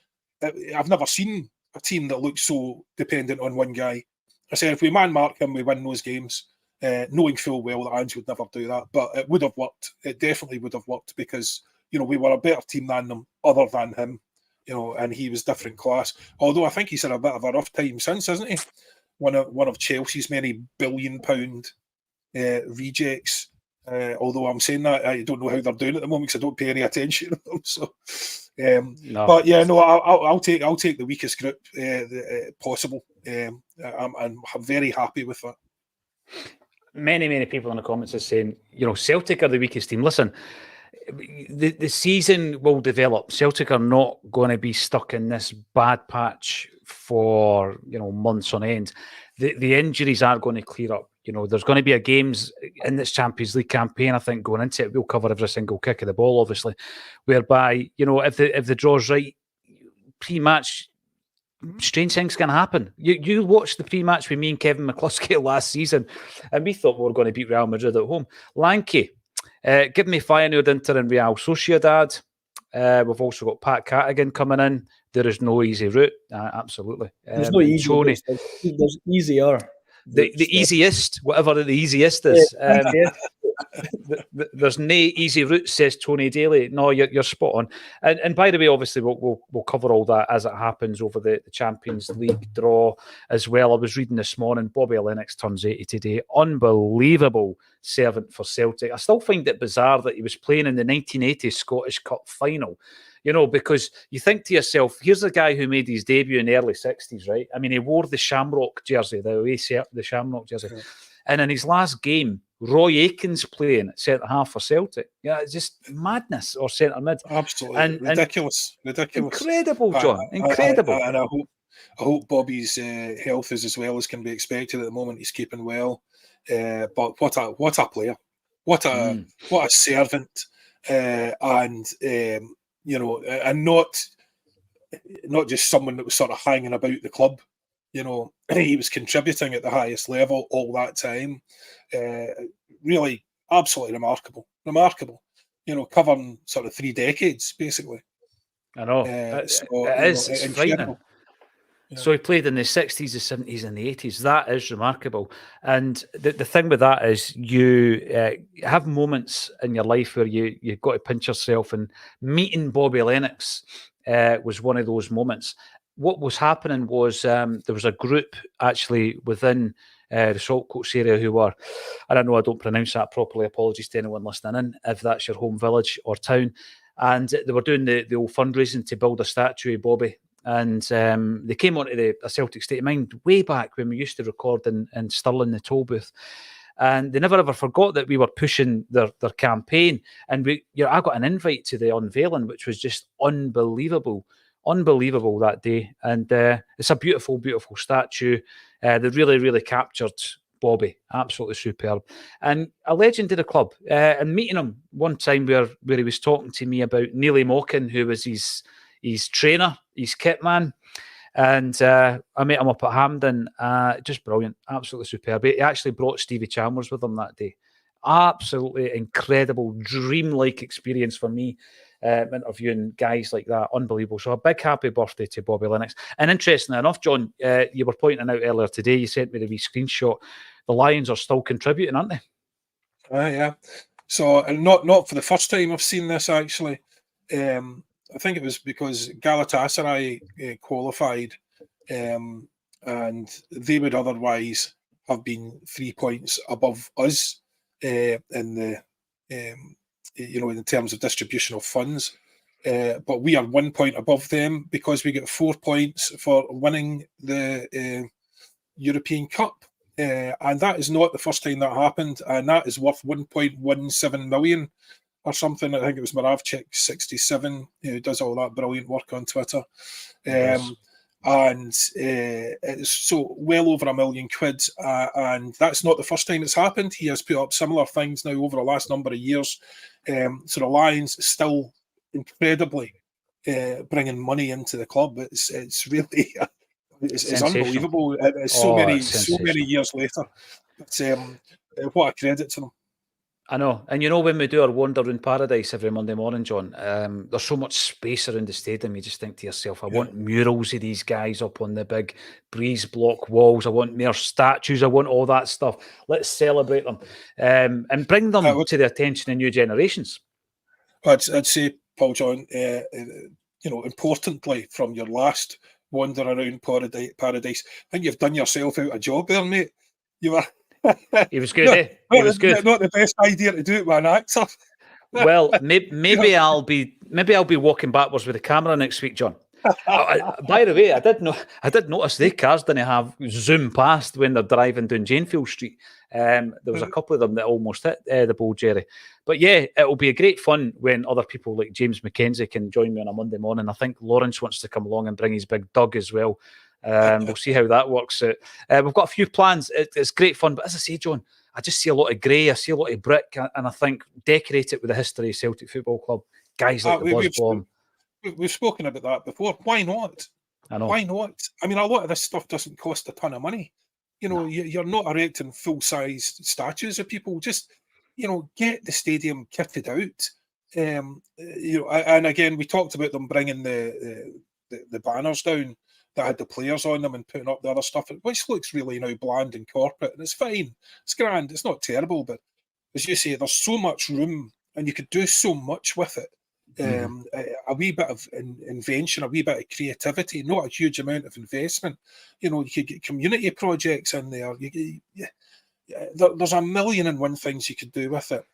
I've never seen a team that looks so dependent on one guy. I said if we man mark him, we win those games, knowing full well that Ange would never do that. But it would have worked. It definitely would have worked because we were a better team than them, other than him. And he was different class. Although I think he's had a bit of a rough time since, hasn't he? One of Chelsea's many £1 billion rejects. Although I'm saying that I don't know how they're doing at the moment because I don't pay any attention to them. So, No. But yeah, no, I'll take the weakest group possible. I'm very happy with that. Many people in the comments are saying, Celtic are the weakest team. Listen, the season will develop. Celtic are not going to be stuck in this bad patch for months on end. The injuries are going to clear up. There's going to be games in this Champions League campaign, I think, going into it. We'll cover every single kick of the ball, obviously, whereby, if the draw's right, pre-match, strange things can happen. You watched the pre-match with me and Kevin McCluskey last season, and we thought we were going to beat Real Madrid at home. Lanky, give me Feyenoord, Inter and Real Sociedad. We've also got Pat Catigan coming in. There is no easy route. Absolutely. There's no easy route. There's easier. The easiest, whatever the easiest is. There's no easy route, says Tony Daly. No, you're spot on. And by the way, obviously, we'll cover all that as it happens over the Champions League draw as well. I was reading this morning, Bobby Lennox turns 80 today. Unbelievable servant for Celtic. I still find it bizarre that he was playing in the 1980 Scottish Cup final. Because you think to yourself, here's a guy who made his debut in the early 60s, right? I mean, he wore the Shamrock jersey, the Shamrock jersey. Yeah. And in his last game, Roy Aitken's playing at centre-half for Celtic. Yeah, it's just madness, or centre-mid. Absolutely. Ridiculous. Incredible, John. Incredible. And I hope Bobby's health is as well as can be expected at the moment. He's keeping well. But what a player. What a servant. And not just someone that was sort of hanging about the club. He was contributing at the highest level all that time. Really, absolutely remarkable. Covering sort of 3 decades, basically. I know. It's frightening. Yeah. So he played in the 60s, the 70s and the 80s. That is remarkable. And the thing with that is you have moments in your life where you've got to pinch yourself, and meeting Bobby Lennox was one of those moments. What was happening was there was a group actually within the Saltcoats area who were, I don't know, I don't pronounce that properly, apologies to anyone listening in, if that's your home village or town, and they were doing the old fundraising to build a statue of Bobby. And they came onto a Celtic State of Mind way back when we used to record in Stirling, the toll booth. And they never ever forgot that we were pushing their campaign. And I got an invite to the unveiling, which was just unbelievable that day. And it's a beautiful, beautiful statue. They really, really captured Bobby. Absolutely superb. And a legend of the club. And meeting him one time where he was talking to me about Neely Mockin, who was his trainer, his kit man. And I met him up at Hampden. Just brilliant. Absolutely superb. He actually brought Stevie Chalmers with him that day. Absolutely incredible, dreamlike experience for me, interviewing guys like that. Unbelievable. So a big happy birthday to Bobby Lennox. And interestingly enough, John, you were pointing out earlier today, you sent me the wee screenshot. The Lions are still contributing, aren't they? Yeah. So, and not for the first time I've seen this, actually. I think it was because Galatasaray qualified, and they would otherwise have been 3 points above us in the in terms of distribution of funds. But we are 1 point above them because we get 4 points for winning the European Cup. And that is not the first time that happened, and that is worth 1.17 million or something. I think it was Moravchik67 who does all that brilliant work on Twitter. And it's so well over £1 million, and that's not the first time it's happened. He has put up similar things now over the last number of years. So the Lions still incredibly bringing money into the club. It's really it's unbelievable. It's so many years later. It's what a credit to them. I know. And when we do our Wander in Paradise every Monday morning, John, there's so much space around the stadium. You just think to yourself, I want murals of these guys up on the big breeze block walls. I want more statues. I want all that stuff. Let's celebrate them and bring them to the attention of new generations. I'd say, Paul John, importantly, from your last wander around Paradise, I think you've done yourself out a job there, mate. You were... He was good, eh? He was good. Not the best idea to do it with an actor. Well, maybe I'll be walking backwards with the camera next week, John. By the way, I did notice the cars didn't have zoom past when they're driving down Janefield Street. There was a couple of them that almost hit the Bull Jerry. But yeah, it'll be a great fun when other people like James McKenzie can join me on a Monday morning. I think Lawrence wants to come along and bring his big Doug as well. We'll see how that works out. We've got a few plans. It's great fun, but as I say, John, I just see a lot of grey, I see a lot of brick, and I think decorate it with the history of Celtic Football Club. Guys like the Buzzbomb. We've spoken about that before. Why not? I know. Why not? I mean, a lot of this stuff doesn't cost a ton of money. You're not erecting full-size statues of people. Just, get the stadium kitted out. And again, we talked about them bringing the banners down that had the players on them and putting up the other stuff, which looks really now bland and corporate, and it's fine. It's grand. It's not terrible, but as you say, there's so much room and you could do so much with it. A wee bit of invention, a wee bit of creativity, not a huge amount of investment. You could get community projects in there. There's 1,000,001 things you could do with it.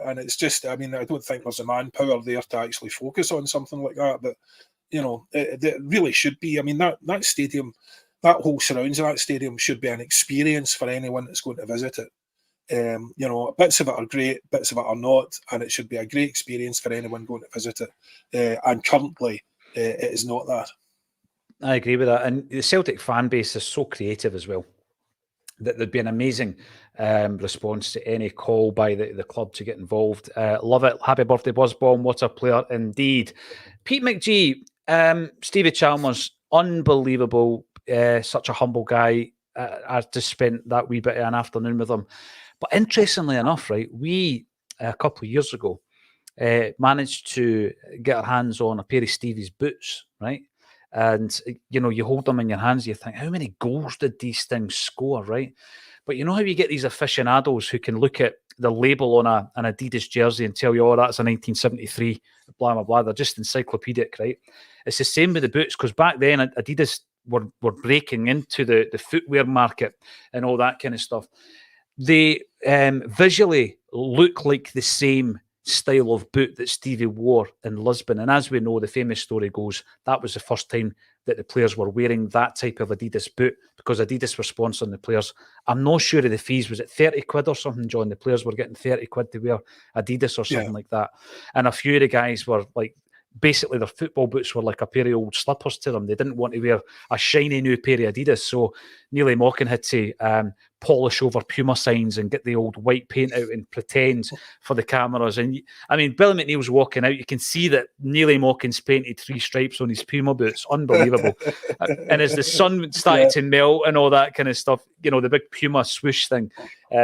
And it's just, I don't think there's a manpower there to actually focus on something like that, but it really should be. That stadium, that whole surrounds of that stadium should be an experience for anyone that's going to visit it. Bits of it are great, bits of it are not, and it should be a great experience for anyone going to visit it. And currently, it is not that. I agree with that. And the Celtic fan base is so creative as well that there'd be an amazing response to any call by the club to get involved. Love it. Happy birthday, Buzzbomb. What a player indeed. Pete McGee, Stevie Chalmers, unbelievable. Such a humble guy. I just spent that wee bit of an afternoon with him. But interestingly enough, right, we, a couple of years ago, managed to get our hands on a pair of Stevie's boots, right? And, you hold them in your hands, you think, how many goals did these things score, right? But you know how you get these aficionados who can look at the label on an Adidas jersey and tell you, oh, that's a 1973, blah, blah, blah. They're just encyclopedic, right? It's the same with the boots, because back then Adidas were breaking into the footwear market and all that kind of stuff. They visually look like the same style of boot that Stevie wore in Lisbon. And as we know, the famous story goes, that was the first time that the players were wearing that type of Adidas boot, because Adidas were sponsoring the players. I'm not sure of the fees. Was it 30 quid or something, John? The players were getting 30 quid to wear Adidas or something like that. And a few of the guys were like, basically their football boots were like a pair of old slippers to them. They didn't want to wear a shiny new pair of Adidas. So Neely Mockin had to polish over Puma signs and get the old white paint out and pretend for the cameras. And Billy McNeil's walking out. You can see that Neely Mockin's painted 3 stripes on his Puma boots. Unbelievable. And as the sun started to melt and all that kind of stuff, the big Puma swoosh thing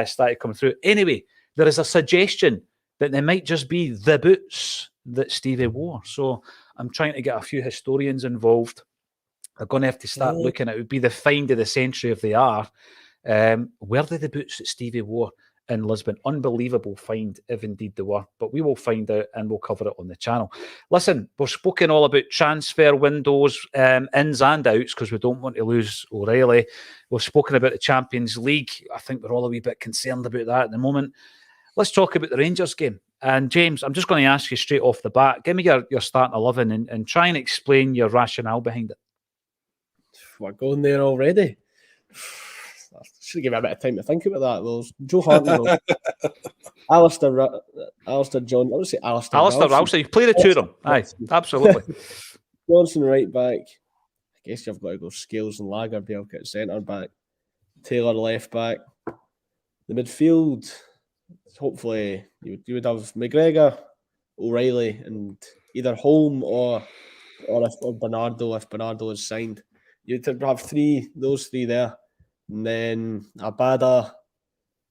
started coming through. Anyway, there is a suggestion that they might just be the boots that Stevie wore. So I'm trying to get a few historians involved. They're going to have to start looking at it. Would be the find of the century if they are. Were they the boots that Stevie wore in Lisbon. Unbelievable find, if indeed they were. But we will find out and we'll cover it on the channel. Listen, we've spoken all about transfer windows, ins and outs, because we don't want to lose O'Reilly. We've spoken about the Champions League. I think we're all a wee bit concerned about that at the moment. Let's talk about the Rangers game. And James, I'm just going to ask you straight off the bat. Give me your starting 11 and try and explain your rationale behind it. We're going there already. I should give me a bit of time to think about that. There's Joe Hart, Alistair John. I would say Alistair Ralston. You play the two of them. Aye, absolutely. Johnson right back. I guess you've got to go Scales and Lagerbielke at centre back. Taylor left back. The midfield, hopefully, you would have McGregor, O'Reilly, and either Holm or Bernardo if Bernardo is signed. You'd have those three there. And then Abada,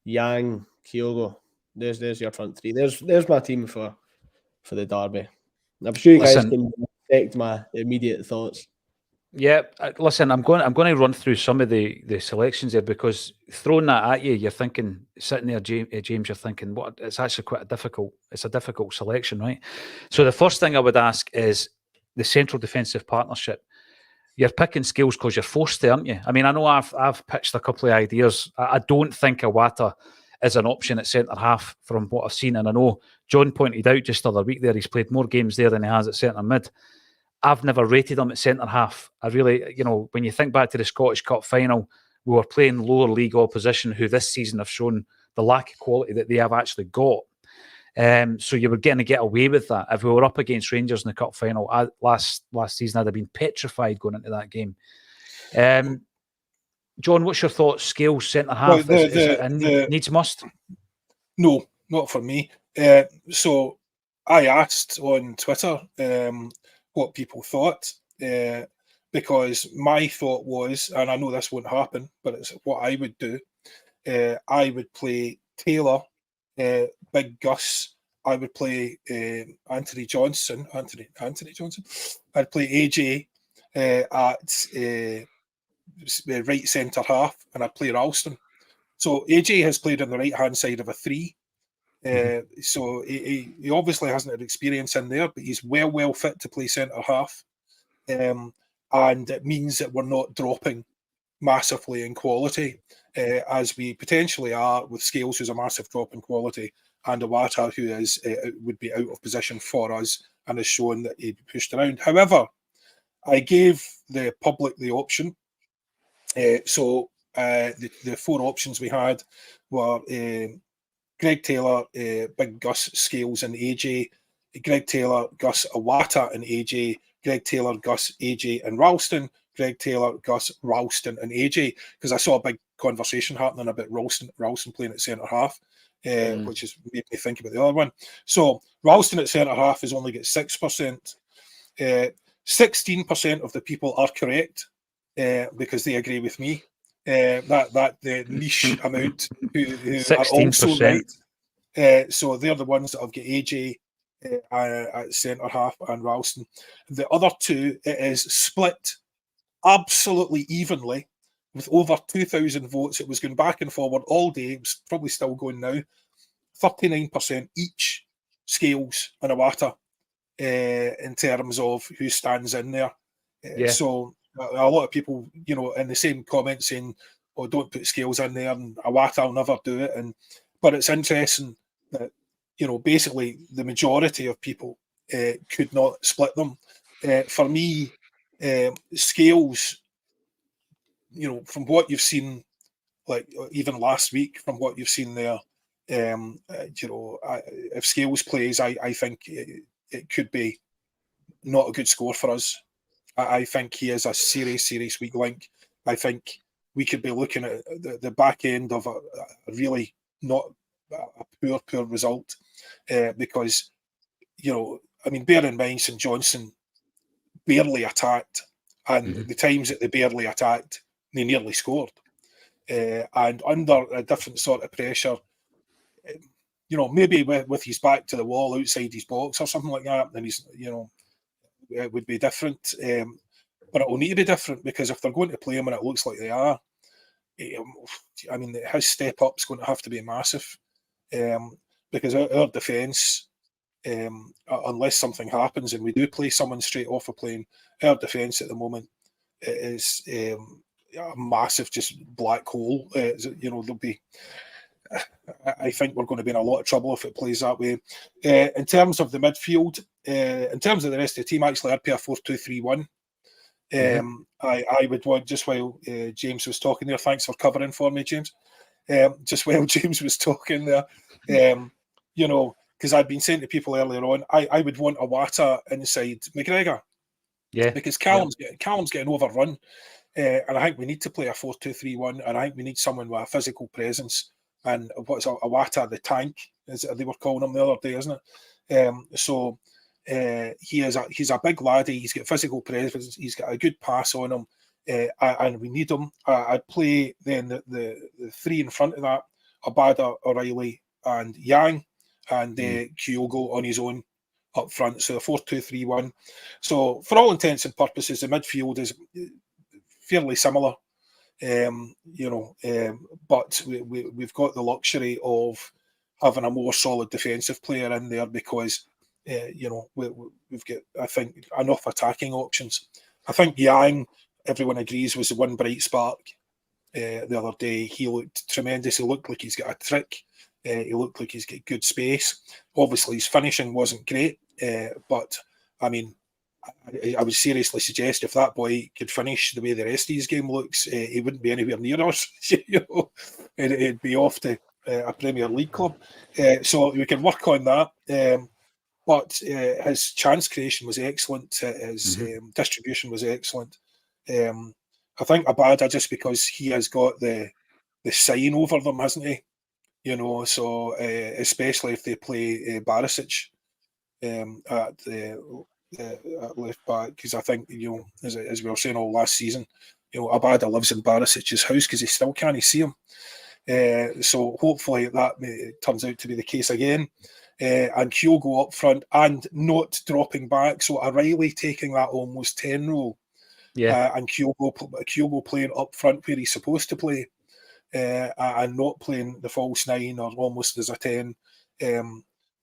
Yang, Kyogo. There's your front three. There's my team for the derby. I'm sure you guys can detect my immediate thoughts. Yeah, listen, I'm going to run through some of the selections there, because throwing that at you, you're thinking, sitting there, James, you're thinking, what? It's actually quite a difficult selection, right? So the first thing I would ask is the central defensive partnership. You're picking Scales because you're forced to, aren't you? I mean, I know I've pitched a couple of ideas. I don't think Iwata is an option at centre half from what I've seen, and I know John pointed out just the other week there, he's played more games there than he has at centre mid. I've never rated him at centre half. I really, when you think back to the Scottish Cup final, we were playing lower league opposition who this season have shown the lack of quality that they have actually got. So you were going to get away with that. If we were up against Rangers in the cup final last season, I'd have been petrified going into that game. John, what's your thoughts? Scales, centre half, needs must? No, not for me. So I asked on Twitter what people thought, because my thought was, and I know this won't happen, but it's what I would do. I would play Taylor, Big Gus. I would play Anthony Johnson. I'd play AJ at right centre half, and I'd play Ralston. So AJ has played on the right hand side of a three. So he obviously hasn't had experience in there, but he's well fit to play centre half. And it means that we're not dropping massively in quality, as we potentially are with Scales, who's a massive drop in quality, and Iwata, who would be out of position for us and has shown that he'd be pushed around. However, I gave the public the option. So the four options we had were Greg Taylor, Big Gus, Scales and AJ, Greg Taylor, Gus, Iwata and AJ, Greg Taylor, Gus, AJ and Ralston, Greg Taylor, Gus, Ralston and AJ, because I saw a big conversation happening about Ralston playing at centre half, which has made me think about the other one. So Ralston at centre half has only got 6%. 16% of the people are correct, because they agree with me. That the niche amount who are also right. So they're the ones that have got AJ at centre half and Ralston. The other two, it is split absolutely evenly with over 2,000 votes. It was going back and forward all day. It's probably still going now. 39% each, Scales and Iwata, in terms of who stands in there. So a lot of people, in the same comment saying, "Oh, don't put Scales in there," and Iwata will never do it. But it's interesting that basically the majority of people could not split them. For me, Scales, from what you've seen, like even last week, from what you've seen there, if Scales plays, I think it could be not a good score for us. I think he is a serious weak link. I think we could be looking at the back end of a really not a poor result, because bear in mind St Johnstone barely attacked, and the times that they barely attacked, they nearly scored, and under a different sort of pressure, maybe with his back to the wall outside his box or something like that, then he's it would be different. But it will need to be different, because if they're going to play him and it looks like they are, his step up is going to have to be massive. because our defence, unless something happens and we do play someone straight off a plane, our defence at the moment is a massive just black hole. There'll be. I think we're going to be in a lot of trouble if it plays that way. In terms of the midfield, in terms of the rest of the team, actually, I'd play a 4-2-3-1. I would want, just while James was talking there, thanks for covering for me, James. Just while James was talking there, because I'd been saying to people earlier on, I would want a Wata inside McGregor. Yeah. Because Callum's getting overrun. And I think we need to play a 4-2-3-1, and I think we need someone with a physical presence. And what's a Wata, the tank, as they were calling him the other day, isn't it? He's a big laddie. He's got physical presence. He's got a good pass on him, and we need him. I'd play then the three in front of that: Abada, O'Reilly, and Yang, and Kyogo on his own up front. So the 4-2-3-1. So for all intents and purposes, the midfield is fairly similar. But we've got the luxury of having a more solid defensive player in there because, we've got, I think, enough attacking options. I think Yang, everyone agrees, was the one bright spark the other day. He looked tremendous. He looked like he's got a trick. He looked like he's got good space. Obviously, his finishing wasn't great, but, I mean, I would seriously suggest if that boy could finish the way the rest of his game looks, he wouldn't be anywhere near us. It'd be off to a Premier League club. So we can work on that. But his chance creation was excellent. His distribution was excellent. I think Abada, just because he has got the sign over them, hasn't he? So especially if they play Barisic at the left back, because I think as we were saying all last season, Abada lives in Barisic's house because he still can't see him. So hopefully that turns out to be the case again. And Kyogo up front and not dropping back. So O'Reilly taking that almost 10 role, and Kyogo playing up front where he's supposed to play, and not playing the false 9 or almost as a 10.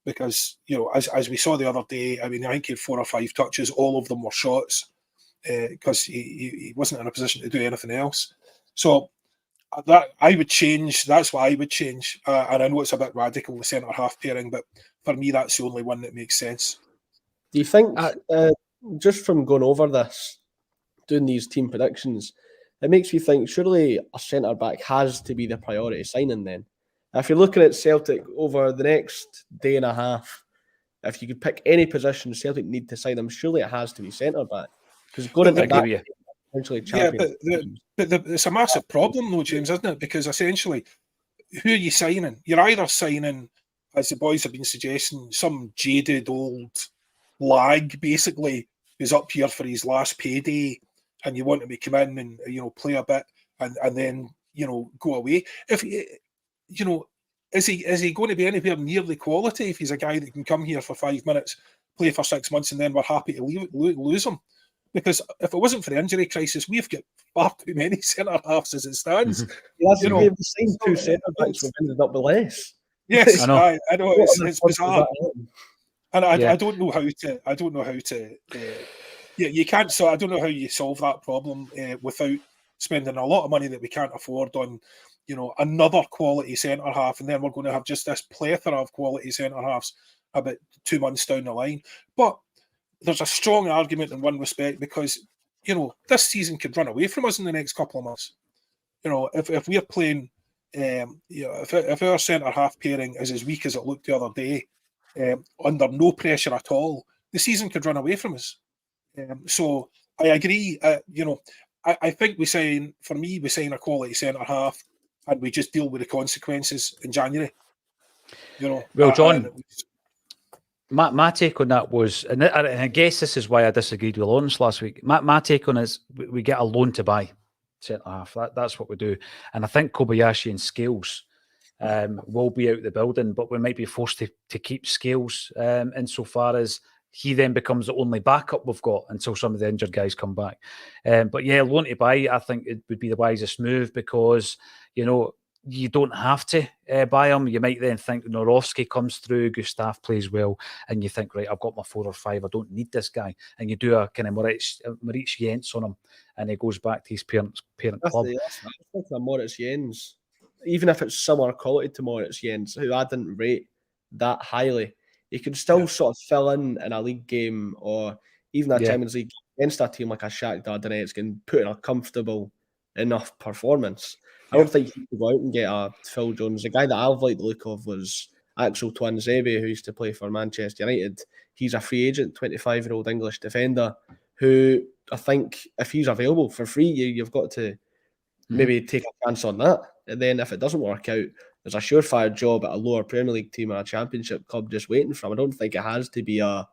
Because, as we saw the other day, I mean, I think he had 4 or 5 touches. All of them were shots because he wasn't in a position to do anything else. So that I would change. That's what I would change. And I know it's a bit radical, the centre-half pairing, but for me, that's the only one that makes sense. Do you think, just from going over this, doing these team predictions, it makes me think surely a centre-back has to be the priority signing then? If you're looking at Celtic over the next day and a half, if you could pick any position Celtic need to sign them, surely it has to be centre-back. Because going into that, potentially champion. But it's a massive problem though, James, isn't it? Because essentially, who are you signing? You're either signing, as the boys have been suggesting, some jaded old lag, basically, who's up here for his last payday, and you want him to come in and play a bit and then go away. If is he going to be anywhere near the quality if he's a guy that can come here for 5 minutes, play for 6 months, and then we're happy to lose him? Because if it wasn't for the injury crisis, we've got far too many centre halves as it stands. That's the same two centre backs we've ended up with less. Yes, I know it's bizarre, and I don't know how to. I don't know how to. You can't. So I don't know how you solve that problem without spending a lot of money that we can't afford on, another quality centre half, and then we're going to have just this plethora of quality centre halves about 2 months down the line. But there's a strong argument in one respect because, this season could run away from us in the next couple of months. If we're playing, if our centre half pairing is as weak as it looked the other day, under no pressure at all, the season could run away from us. So I agree. I think we sign a quality centre half, and we just deal with the consequences in January. Well, John, my take on that was, and I guess this is why I disagreed with Lawrence last week. My take on it is we get a loan to buy centre half. That's what we do, and I think Kobayashi and Scales will be out the building, but we might be forced to keep Scales insofar as he then becomes the only backup we've got until some of the injured guys come back. But yeah, loan to buy, I think it would be the wisest move because, you don't have to buy him. You might then think Norowski comes through, Gustav plays well, and you think, right, I've got my 4 or 5, I don't need this guy. And you do a kind of Moritz Jens on him, and he goes back to his parent club. That's thinking of Moritz Jens. Even if it's similar quality to Moritz Jens, who I didn't rate that highly, he could still sort of fill in a league game or even a Champions League against a team like a Shakhtar Donetsk and put in a comfortable enough performance. I don't think you could go out and get a Phil Jones. The guy that I've liked the look of was Axel Tuanzebe, who used to play for Manchester United. He's a free agent, 25-year-old English defender, who I think if he's available for free, you've got to maybe take a chance on that. And then if it doesn't work out, there's a surefire job at a lower Premier League team or a Championship club just waiting for him. I don't think it has to be a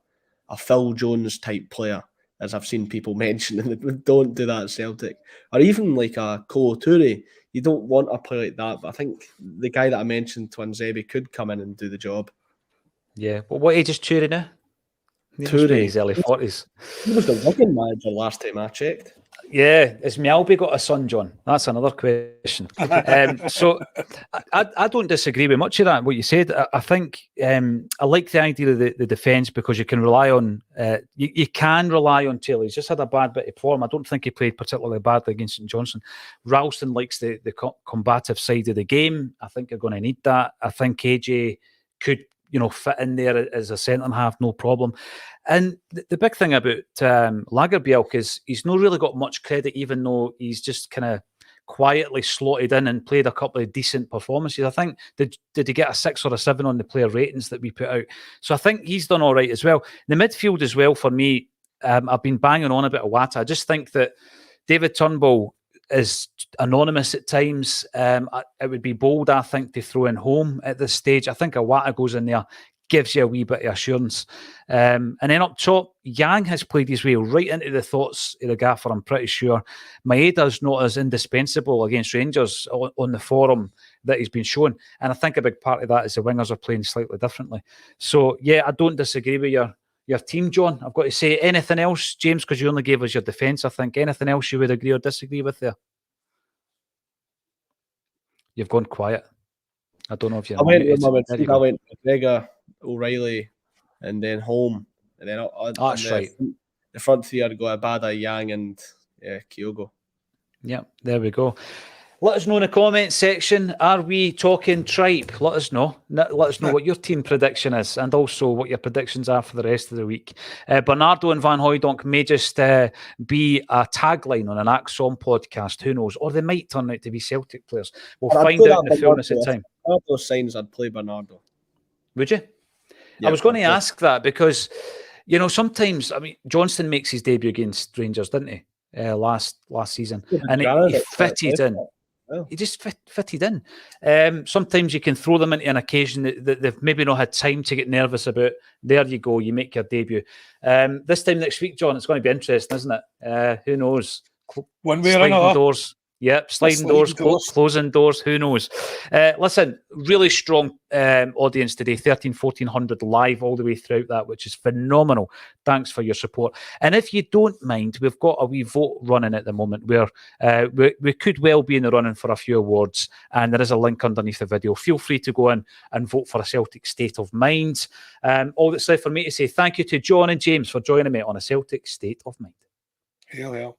Phil Jones type player, as I've seen people mention, and don't do that at Celtic. Or even like a Kolo Toure. You don't want a player like that, but I think the guy that I mentioned, Tuanzebe, could come in and do the job. Yeah, but what age is Toure now? Toure, in his early 40s. He was the Wigan manager last time I checked. Yeah, has Mjällby got a son, John? That's another question. So I don't disagree with much of that, what you said. I think I like the idea of the defence because you can rely on you can rely on Taylor. He's just had a bad bit of form. I don't think he played particularly badly against St Johnstone. Ralston likes the combative side of the game. I think you're going to need that. I think AJ could fit in there as a centre half, no problem. And the big thing about Lagerbielke is he's not really got much credit, even though he's just kind of quietly slotted in and played a couple of decent performances. I think, did he get a 6 or a 7 on the player ratings that we put out? So I think he's done all right as well. The midfield as well, for me, I've been banging on about Iwata. I just think that David Turnbull is anonymous at times. It would be bold, I think, to throw in Home at this stage. I think Iwata goes in there, gives you a wee bit of assurance. And then up top, Yang has played his way right into the thoughts of the gaffer, I'm pretty sure. Maeda's not as indispensable against Rangers on the forum that he's been shown. And I think a big part of that is the wingers are playing slightly differently. So, yeah, I don't disagree with your team, John. I've got to say, anything else, James, because you only gave us your defence, I think. Anything else you would agree or disagree with there? You've gone quiet. I don't know if you're muted. I went McGregor, O'Reilly, and then Home. And then that's right. The front three are got Abada, Yang, and Kyogo. Yeah, there we go. Let us know in the comments section. Are we talking tripe? Let us know. Let us know what your team prediction is and also what your predictions are for the rest of the week. Bernardo and Van Hooijdonk may just be a tagline on an Acsom podcast. Who knows? Or they might turn out to be Celtic players. We'll find out in the fullness of time. One of those signs, I'd play Bernardo. Would you? Yeah, I was going to ask that because, sometimes, Johnston makes his debut against Rangers, didn't he? Last season. And he fitted in. Oh. He just fitted in. Sometimes you can throw them into an occasion that they've maybe not had time to get nervous about. There you go. You make your debut. This time next week, John, it's going to be interesting, isn't it? Who knows? One way or another. Doors. Yep, sliding doors, closing doors, who knows? Listen, really strong audience today, 1,100 live all the way throughout that, which is phenomenal. Thanks for your support. And if you don't mind, we've got a wee vote running at the moment where we could well be in the running for a few awards, and there is a link underneath the video. Feel free to go in and vote for a Celtic State of Mind. All that's left for me to say thank you to John and James for joining me on a Celtic State of Mind. Hell.